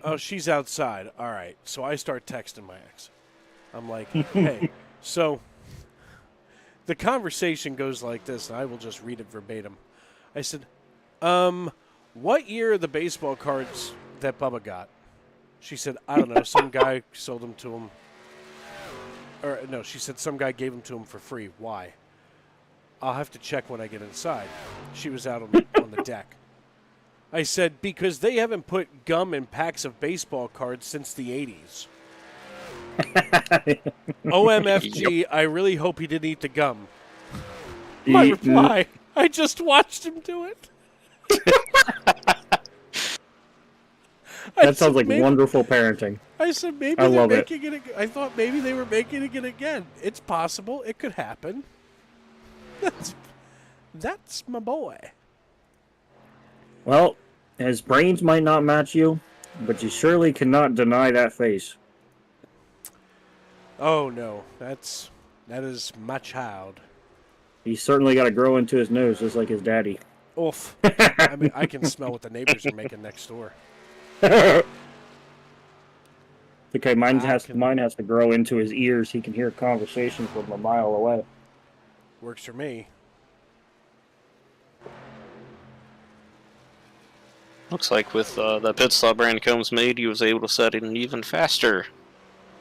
Oh, she's outside. All right. So I start texting my ex. I'm like, hey. So the conversation goes like this, and I will just read it verbatim. I said, what year are the baseball cards that Bubba got? She said, I don't know. Some guy sold them to him. Or no, she said some guy gave them to him for free. Why? I'll have to check when I get inside. She was out on the deck. I said, because they haven't put gum in packs of baseball cards since the 80s. OMFG, I really hope he didn't eat the gum. My reply, I just watched him do it. That sounds like wonderful parenting. I said, maybe they're making it. I thought maybe they were making it again. It's possible. It could happen. That's my boy. Well, his brains might not match you, but you surely cannot deny that face. Oh no, that is my child. He's certainly got to grow into his nose, just like his daddy. Oof. I mean, I can smell what the neighbors are making next door. Okay, mine has to grow into his ears. He can hear conversations from a mile away. Works for me. Looks like with that pit stop Brandon Combs made, he was able to set an even faster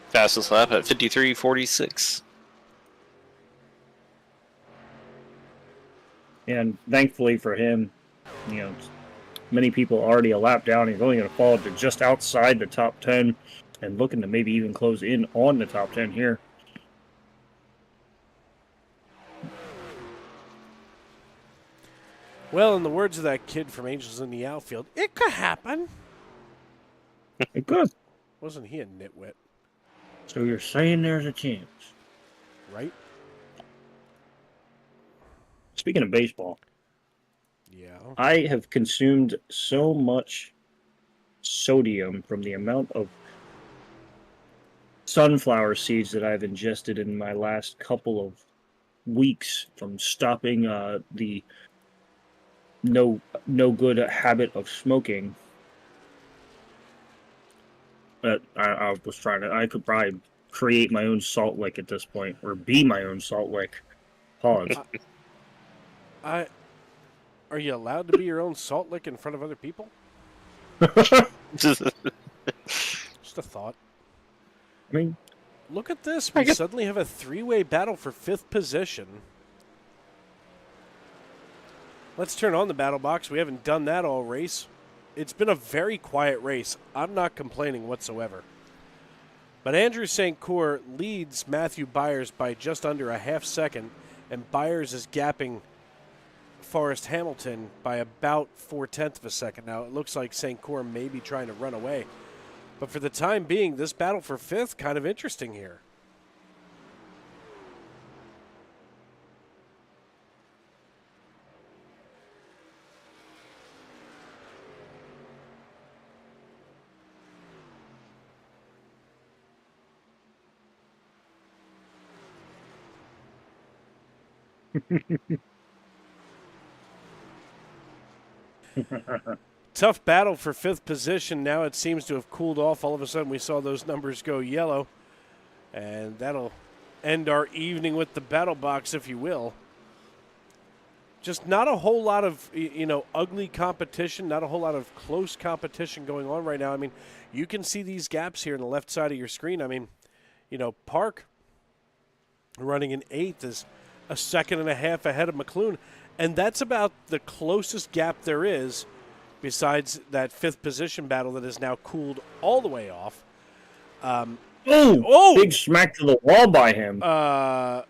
fastest lap at 53:46. And thankfully for him, many people already a lap down. He's only going to fall to just outside the top 10 and looking to maybe even close in on the top 10 here. Well, in the words of that kid from Angels in the Outfield, it could happen. It could. Wasn't he a nitwit? So you're saying there's a chance. Right? Speaking of baseball. Yeah. I have consumed so much sodium from the amount of sunflower seeds that I've ingested in my last couple of weeks from stopping the no good habit of smoking. But I was trying to. I could probably create my own salt lick at this point, or be my own salt lick. Pause. Are you allowed to be your own salt lick in front of other people? Just a thought. I mean, look at this. We suddenly have a three-way battle for 5th position. Let's turn on the battle box. We haven't done that all race. It's been a very quiet race. I'm not complaining whatsoever. But Andrew St. Cyr leads Matthew Byers by just under a half second, and Byers is gapping Forrest Hamilton by about 4/10 of a second. Now, it looks like St. Cyr may be trying to run away. But for the time being, this battle for 5th, kind of interesting here. Tough battle for 5th position. Now it seems to have cooled off. All of a sudden we saw those numbers go yellow. And that'll end our evening with the battle box, if you will. Just not a whole lot of, ugly competition, not a whole lot of close competition going on right now. I mean, you can see these gaps here on the left side of your screen. I mean, Park running in 8th is a second and a half ahead of McClune. And that's about the closest gap there is besides that 5th position battle that is now cooled all the way off. Big smack to the wall by him.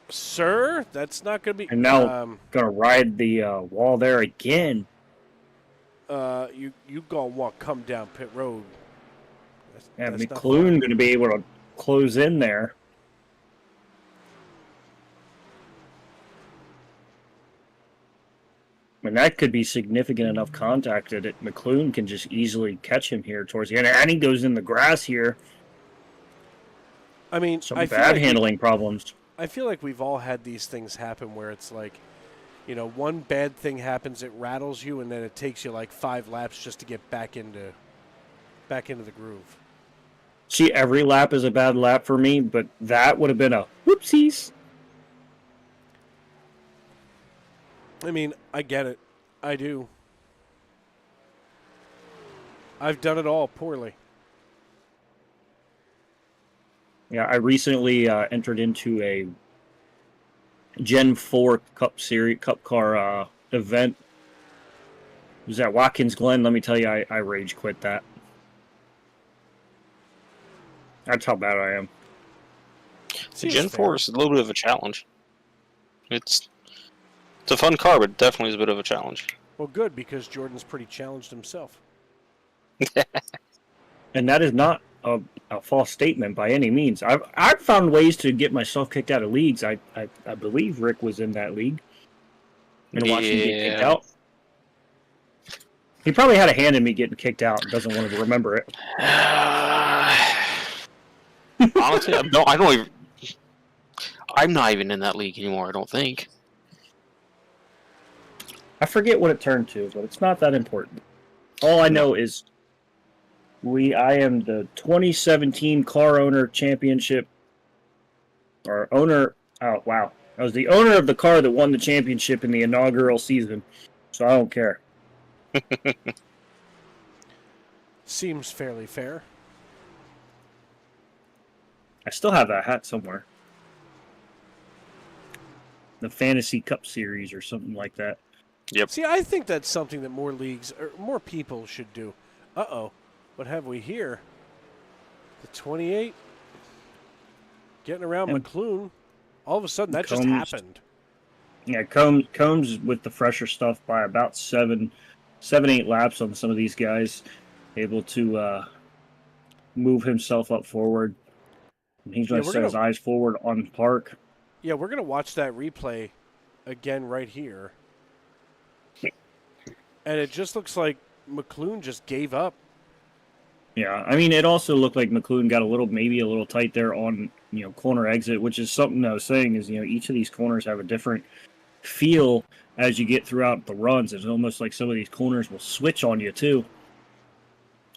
Sir, that's not going to be... And now going to ride the wall there again. You going to want to come down pit road. That's McClune going to be able to close in there. And that could be significant enough contact that McClune can just easily catch him here towards the end. And he goes in the grass here. I mean, some bad handling problems. I feel like we've all had these things happen where it's like, one bad thing happens, it rattles you, and then it takes you like 5 laps just to get back into the groove. See, every lap is a bad lap for me, but that would have been a whoopsies. I mean, I get it. I do. I've done it all poorly. Yeah, I recently entered into a Gen 4 Cup car event. It was at Watkins Glen. Let me tell you, I rage quit that. That's how bad I am. Gen 4 is a little bit of a challenge. It's a fun car, but definitely is a bit of a challenge. Well, good, because Jordan's pretty challenged himself. And that is not a false statement by any means. I've found ways to get myself kicked out of leagues. I believe Rick was in that league. And watching me get kicked out. He probably had a hand in me getting kicked out and doesn't want to remember it. Honestly, I'm not even in that league anymore, I don't think. I forget what it turned to, but it's not that important. All I know is I am the 2017 Car Owner Championship, or owner, oh wow. I was the owner of the car that won the championship in the inaugural season, so I don't care. Seems fairly fair. I still have that hat somewhere. The Fantasy Cup Series or something like that. Yep. See, I think that's something that more leagues or more people should do. Uh-oh. What have we here? The 28. Getting around McClune. All of a sudden, that just happened. Yeah, Combs with the fresher stuff by about 7, 8 laps on some of these guys. Able to move himself up forward. And he's going to set his eyes forward on Park. Yeah, we're going to watch that replay again right here. And it just looks like McClune just gave up. Yeah, I mean, it also looked like McLuhan got maybe a little tight there on, corner exit, which is something I was saying is, each of these corners have a different feel as you get throughout the runs. It's almost like some of these corners will switch on you, too.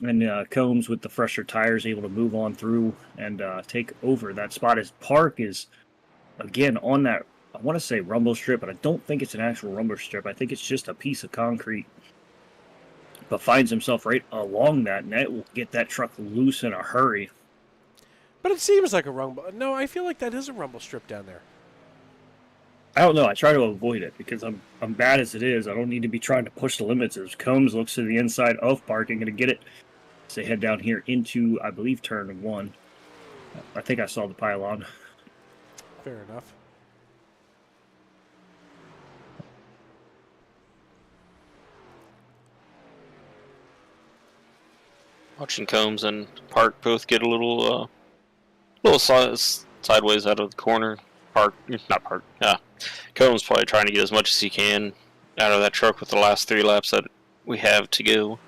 And Combs, with the fresher tires, able to move on through and take over that spot. His Park is, again, on that, I want to say rumble strip, but I don't think it's an actual rumble strip. I think it's just a piece of concrete. But finds himself right along that net, will get that truck loose in a hurry. But it seems like a rumble. No, I feel like that is a rumble strip down there. I don't know. I try to avoid it because I'm bad as it is. I don't need to be trying to push the limits. As Combs looks to the inside of Park and going to get it. So they head down here into, I believe, turn 1. I think I saw the pylon. Fair enough. Watching Combs and Park both get a little sideways out of the corner. Combs probably trying to get as much as he can out of that truck with the last 3 laps that we have to go.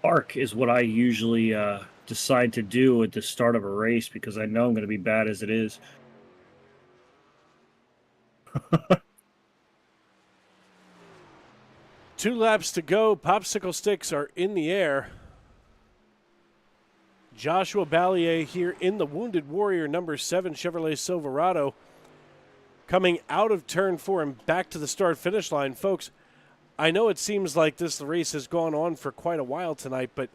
Park is what I usually decide to do at the start of a race because I know I'm going to be bad as it is. 2 laps to go. Popsicle sticks are in the air. Joshua Ballier here in the Wounded Warrior number 7 Chevrolet Silverado coming out of turn 4 and back to the start-finish line. Folks, I know it seems like this race has gone on for quite a while tonight, but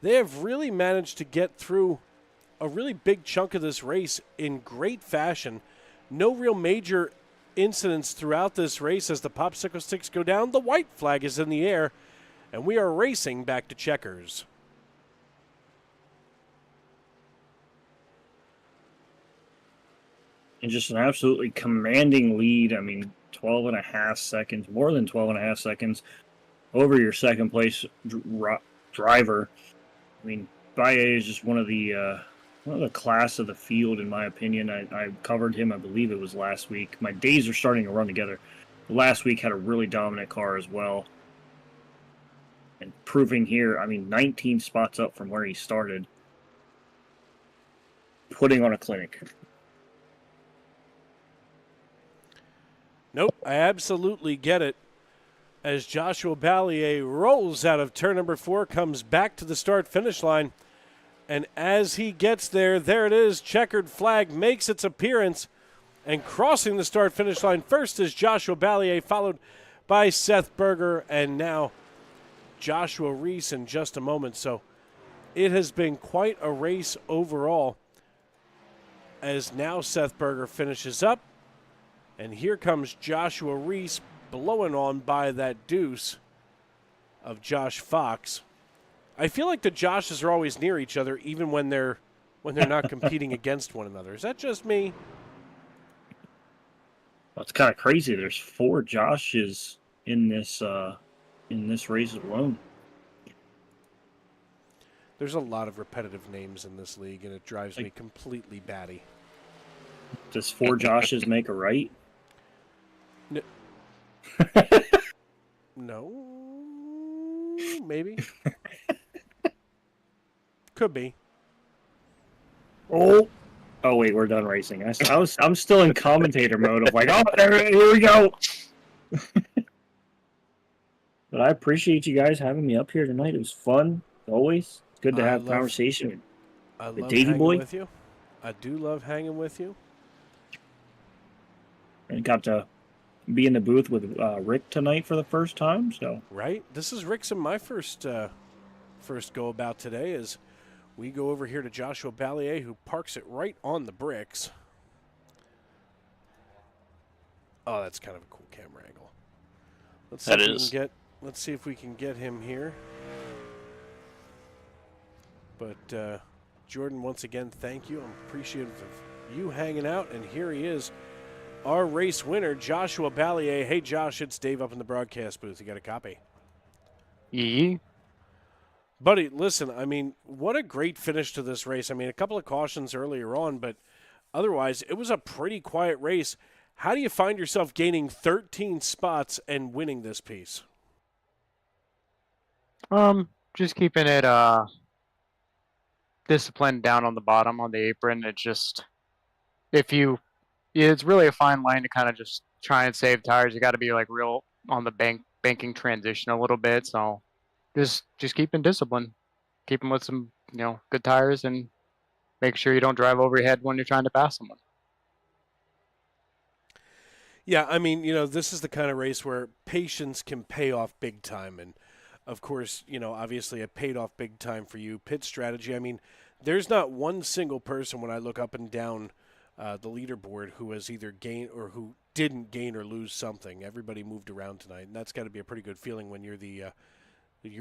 they have really managed to get through a really big chunk of this race in great fashion. No real major incidents throughout this race as the popsicle sticks go down. The white flag is in the air, and we are racing back to checkers. And just an absolutely commanding lead. I mean, 12 and a half seconds, more than 12 and a half seconds over your second place driver. I mean, Baye is just one of the class of the field, in my opinion. I covered him, I believe it was last week. My days are starting to run together. Last week had a really dominant car as well. And proving here, I mean, 19 spots up from where he started. Putting on a clinic. Nope, I absolutely get it. As Joshua Ballier rolls out of turn number 4, comes back to the start-finish line. And as he gets there, there it is. Checkered flag makes its appearance. And crossing the start-finish line first is Joshua Ballier, followed by Seth Berger, and now Joshua Reese in just a moment. So it has been quite a race overall. As now Seth Berger finishes up. And here comes Joshua Reese blowing on by that deuce of Josh Fox. I feel like the Joshes are always near each other, even when they're not competing against one another. Is that just me? Well, it's kind of crazy. There's 4 Joshes in this race alone. There's a lot of repetitive names in this league, and it drives me completely batty. Does 4 Joshes make a right? No, maybe. Could be. Oh wait, we're done racing. I'm still in commentator mode of like, here we go. But I appreciate you guys having me up here tonight. It was fun, as always. It's good to have conversation with Davey Boy. With you. I do love hanging with you. And got to be in the booth with Rick tonight for the first time. So right, this is Rick's and my first go about today. As we go over here to Joshua Ballier, who parks it right on the bricks. Oh, that's kind of a cool camera angle. Let's see if we can get him here. But Jordan, once again, thank you. I'm appreciative of you hanging out, and here he is. Our race winner, Joshua Ballier. Hey, Josh, it's Dave up in the broadcast booth. You got a copy? Yeah. Buddy, listen, I mean, what a great finish to this race. I mean, a couple of cautions earlier on, but otherwise, it was a pretty quiet race. How do you find yourself gaining 13 spots and winning this piece? Just keeping it disciplined down on the bottom on the apron. It's just it's really a fine line to kind of just try and save tires. You got to be like real on the banking transition a little bit. So just keeping discipline, keeping with some good tires, and make sure you don't drive over your head when you're trying to pass someone. Yeah, I mean, this is the kind of race where patience can pay off big time. And, of course, obviously it paid off big time for you. Pit strategy, I mean, there's not one single person when I look up and down the leaderboard who has either gained or who didn't gain or lose something. Everybody moved around tonight, and that's got to be a pretty good feeling when you're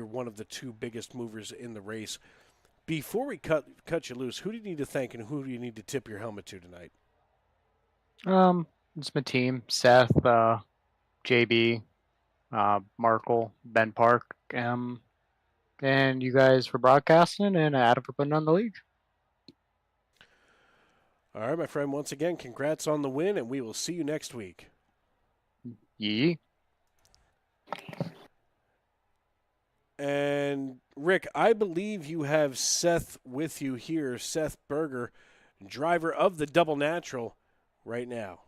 one of the two biggest movers in the race. Before we cut you loose, who do you need to thank and who do you need to tip your helmet to tonight? It's my team: Seth, JB, Markle, Ben Park, and you guys for broadcasting, and Adam for putting on the league. All right, my friend, once again, congrats on the win, and we will see you next week. Yee. And, Rick, I believe you have Seth with you here, Seth Berger, driver of the Double Natural, right now.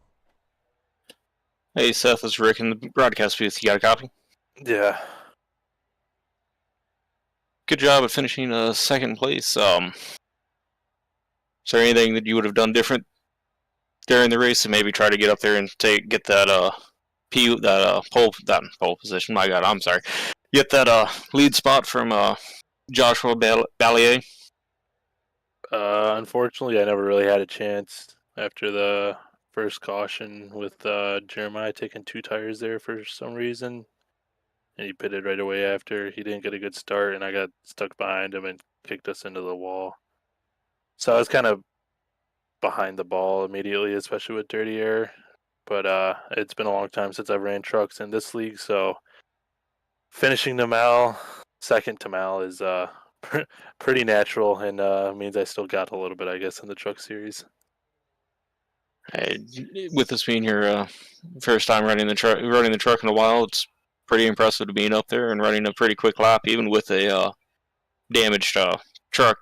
Hey, Seth, it's Rick in the broadcast booth. You got a copy? Yeah. Good job at finishing second place. Is there anything that you would have done different during the race to maybe try to get up there and get that pole position? My God, I'm sorry. Get that lead spot from Joshua Ballier. Unfortunately, I never really had a chance after the first caution with Jeremiah taking 2 tires there for some reason, and he pitted right away after. He didn't get a good start, and I got stuck behind him and kicked us into the wall. So I was kind of behind the ball immediately, especially with dirty air. But it's been a long time since I've ran trucks in this league, so finishing the Mal, second to Mal, is pretty natural, and means I still got a little bit, I guess, in the truck series. With this being your first time running the truck in a while, it's pretty impressive to being up there and running a pretty quick lap, even with a damaged truck.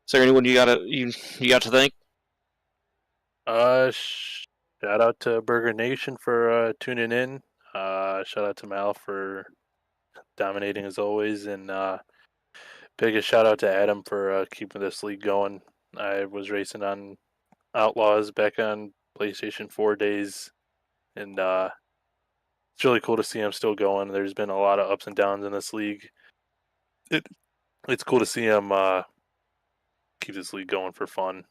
Is there anyone you got to thank? Shout out to Burger Nation for tuning in. Shout out to Mal for dominating as always, and biggest shout out to Adam for keeping this league going. I was racing on Outlaws back on PlayStation 4 days, and it's really cool to see him still going. There's been a lot of ups and downs in this league. It's cool to see him keep this league going for fun.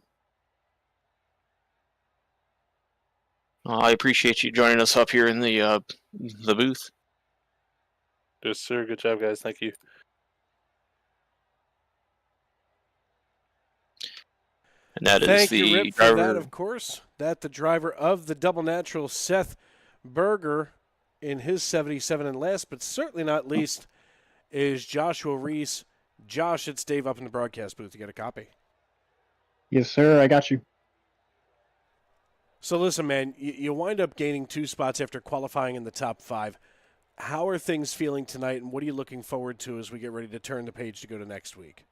I appreciate you joining us up here in the booth. Yes, sir. Good job, guys. Thank you. And that is Thank the you, Rip, driver. for that, of course. That the driver of the Double Natural, Seth Berger, in his 77. And last but certainly not least is Joshua Reese. Josh, it's Dave up in the broadcast booth. You got a copy? Yes, sir. I got you. So listen, man, you wind up gaining 2 spots after qualifying in the top 5. How are things feeling tonight, and what are you looking forward to as we get ready to turn the page to go to next week?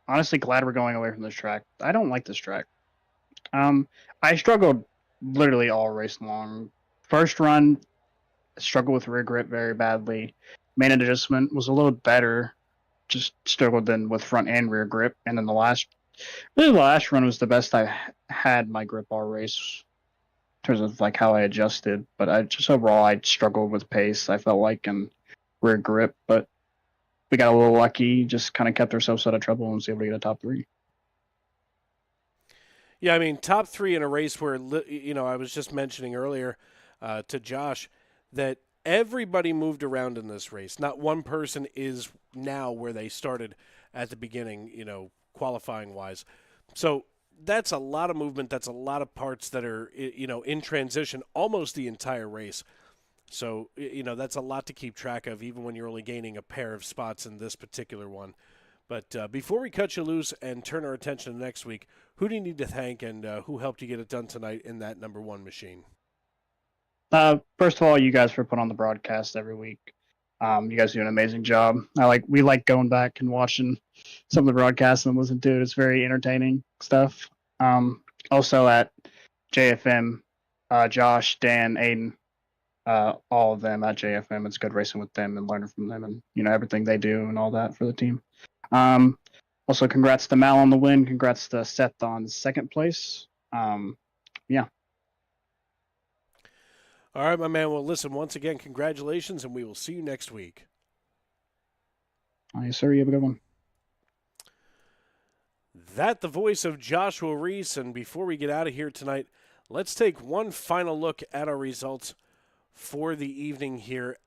Honestly glad we're going away from this track. I don't like this track. I struggled literally all race long. First run, struggled with rear grip very badly. Main adjustment was a little better, just struggled then with front and rear grip. And then the last run was the best I had my grip all race in terms of like how I adjusted. But overall I struggled with pace, I felt like, and rear grip. But we got a little lucky, just kind of kept ourselves out of trouble and was able to get a top 3. Yeah, I mean, top 3 in a race where, I was just mentioning earlier to Josh that everybody moved around in this race. Not one person is now where they started at the beginning, qualifying-wise. So that's a lot of movement. That's a lot of parts that are, in transition almost the entire race. So, that's a lot to keep track of, even when you're only gaining a pair of spots in this particular one. But before we cut you loose and turn our attention to next week, who do you need to thank and who helped you get it done tonight in that number one machine? First of all, you guys for putting on the broadcast every week. You guys do an amazing job. We like going back and watching some of the broadcasts and listening to it. It's very entertaining stuff. Also at JFM, Josh, Dan, Aiden, all of them at JFM. It's good racing with them and learning from them and everything they do and all that for the team. Also, congrats to Mal on the win. Congrats to Seth on second place. Yeah. All right, my man. Well, listen, once again, congratulations, and we will see you next week. Yes, sir. You have a good one. That the voice of Joshua Reese, and before we get out of here tonight, let's take one final look at our results for the evening here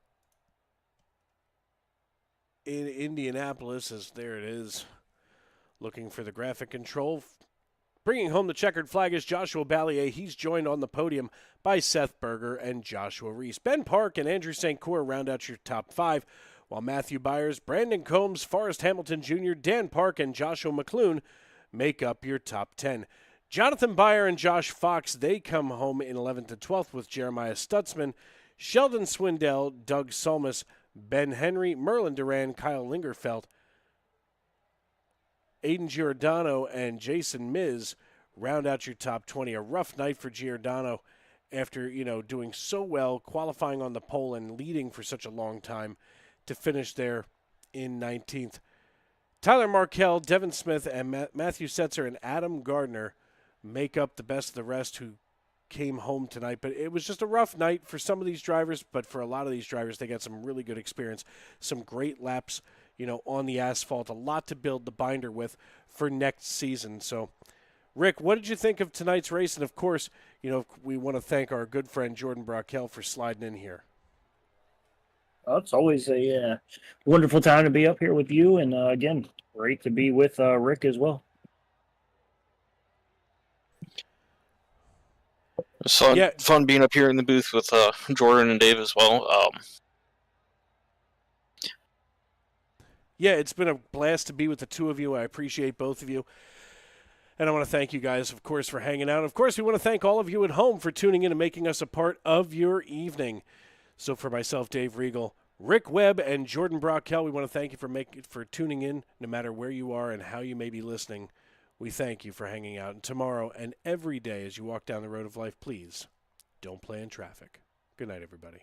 in Indianapolis, as there it is, looking for the graphic control. Bringing home the checkered flag is Joshua Ballier. He's joined on the podium by Seth Berger and Joshua Reese. Ben Park and Andrew St. Cyr round out your top 5, while Matthew Byers, Brandon Combs, Forrest Hamilton Jr., Dan Park, and Joshua McClune make up your top 10. Jonathan Byer and Josh Fox, they come home in 11th to 12th with Jeremiah Stutzman, Sheldon Swindell, Doug Solmus, Ben Henry, Merlin Duran, Kyle Lingerfeld, Aiden Giordano, and Jason Miz round out your top 20. A rough night for Giordano after, doing so well, qualifying on the pole and leading for such a long time to finish there in 19th. Tyler Markell, Devin Smith, and Matthew Setzer and Adam Gardner make up the best of the rest who came home tonight. But it was just a rough night for some of these drivers, but for a lot of these drivers, they got some really good experience, some great laps, on the asphalt, a lot to build the binder with for next season. So, Rick, what did you think of tonight's race? And, of course, we want to thank our good friend Jordan Brockell for sliding in here. Well, it's always a wonderful time to be up here with you. And, again, great to be with Rick as well. It's fun being up here in the booth with Jordan and Dave as well. Yeah, it's been a blast to be with the two of you. I appreciate both of you. And I want to thank you guys, of course, for hanging out. Of course, we want to thank all of you at home for tuning in and making us a part of your evening. So for myself, Dave Regal, Rick Webb, and Jordan Brockell, we want to thank you for tuning in, no matter where you are and how you may be listening. We thank you for hanging out. And tomorrow and every day as you walk down the road of life, please don't play in traffic. Good night, everybody.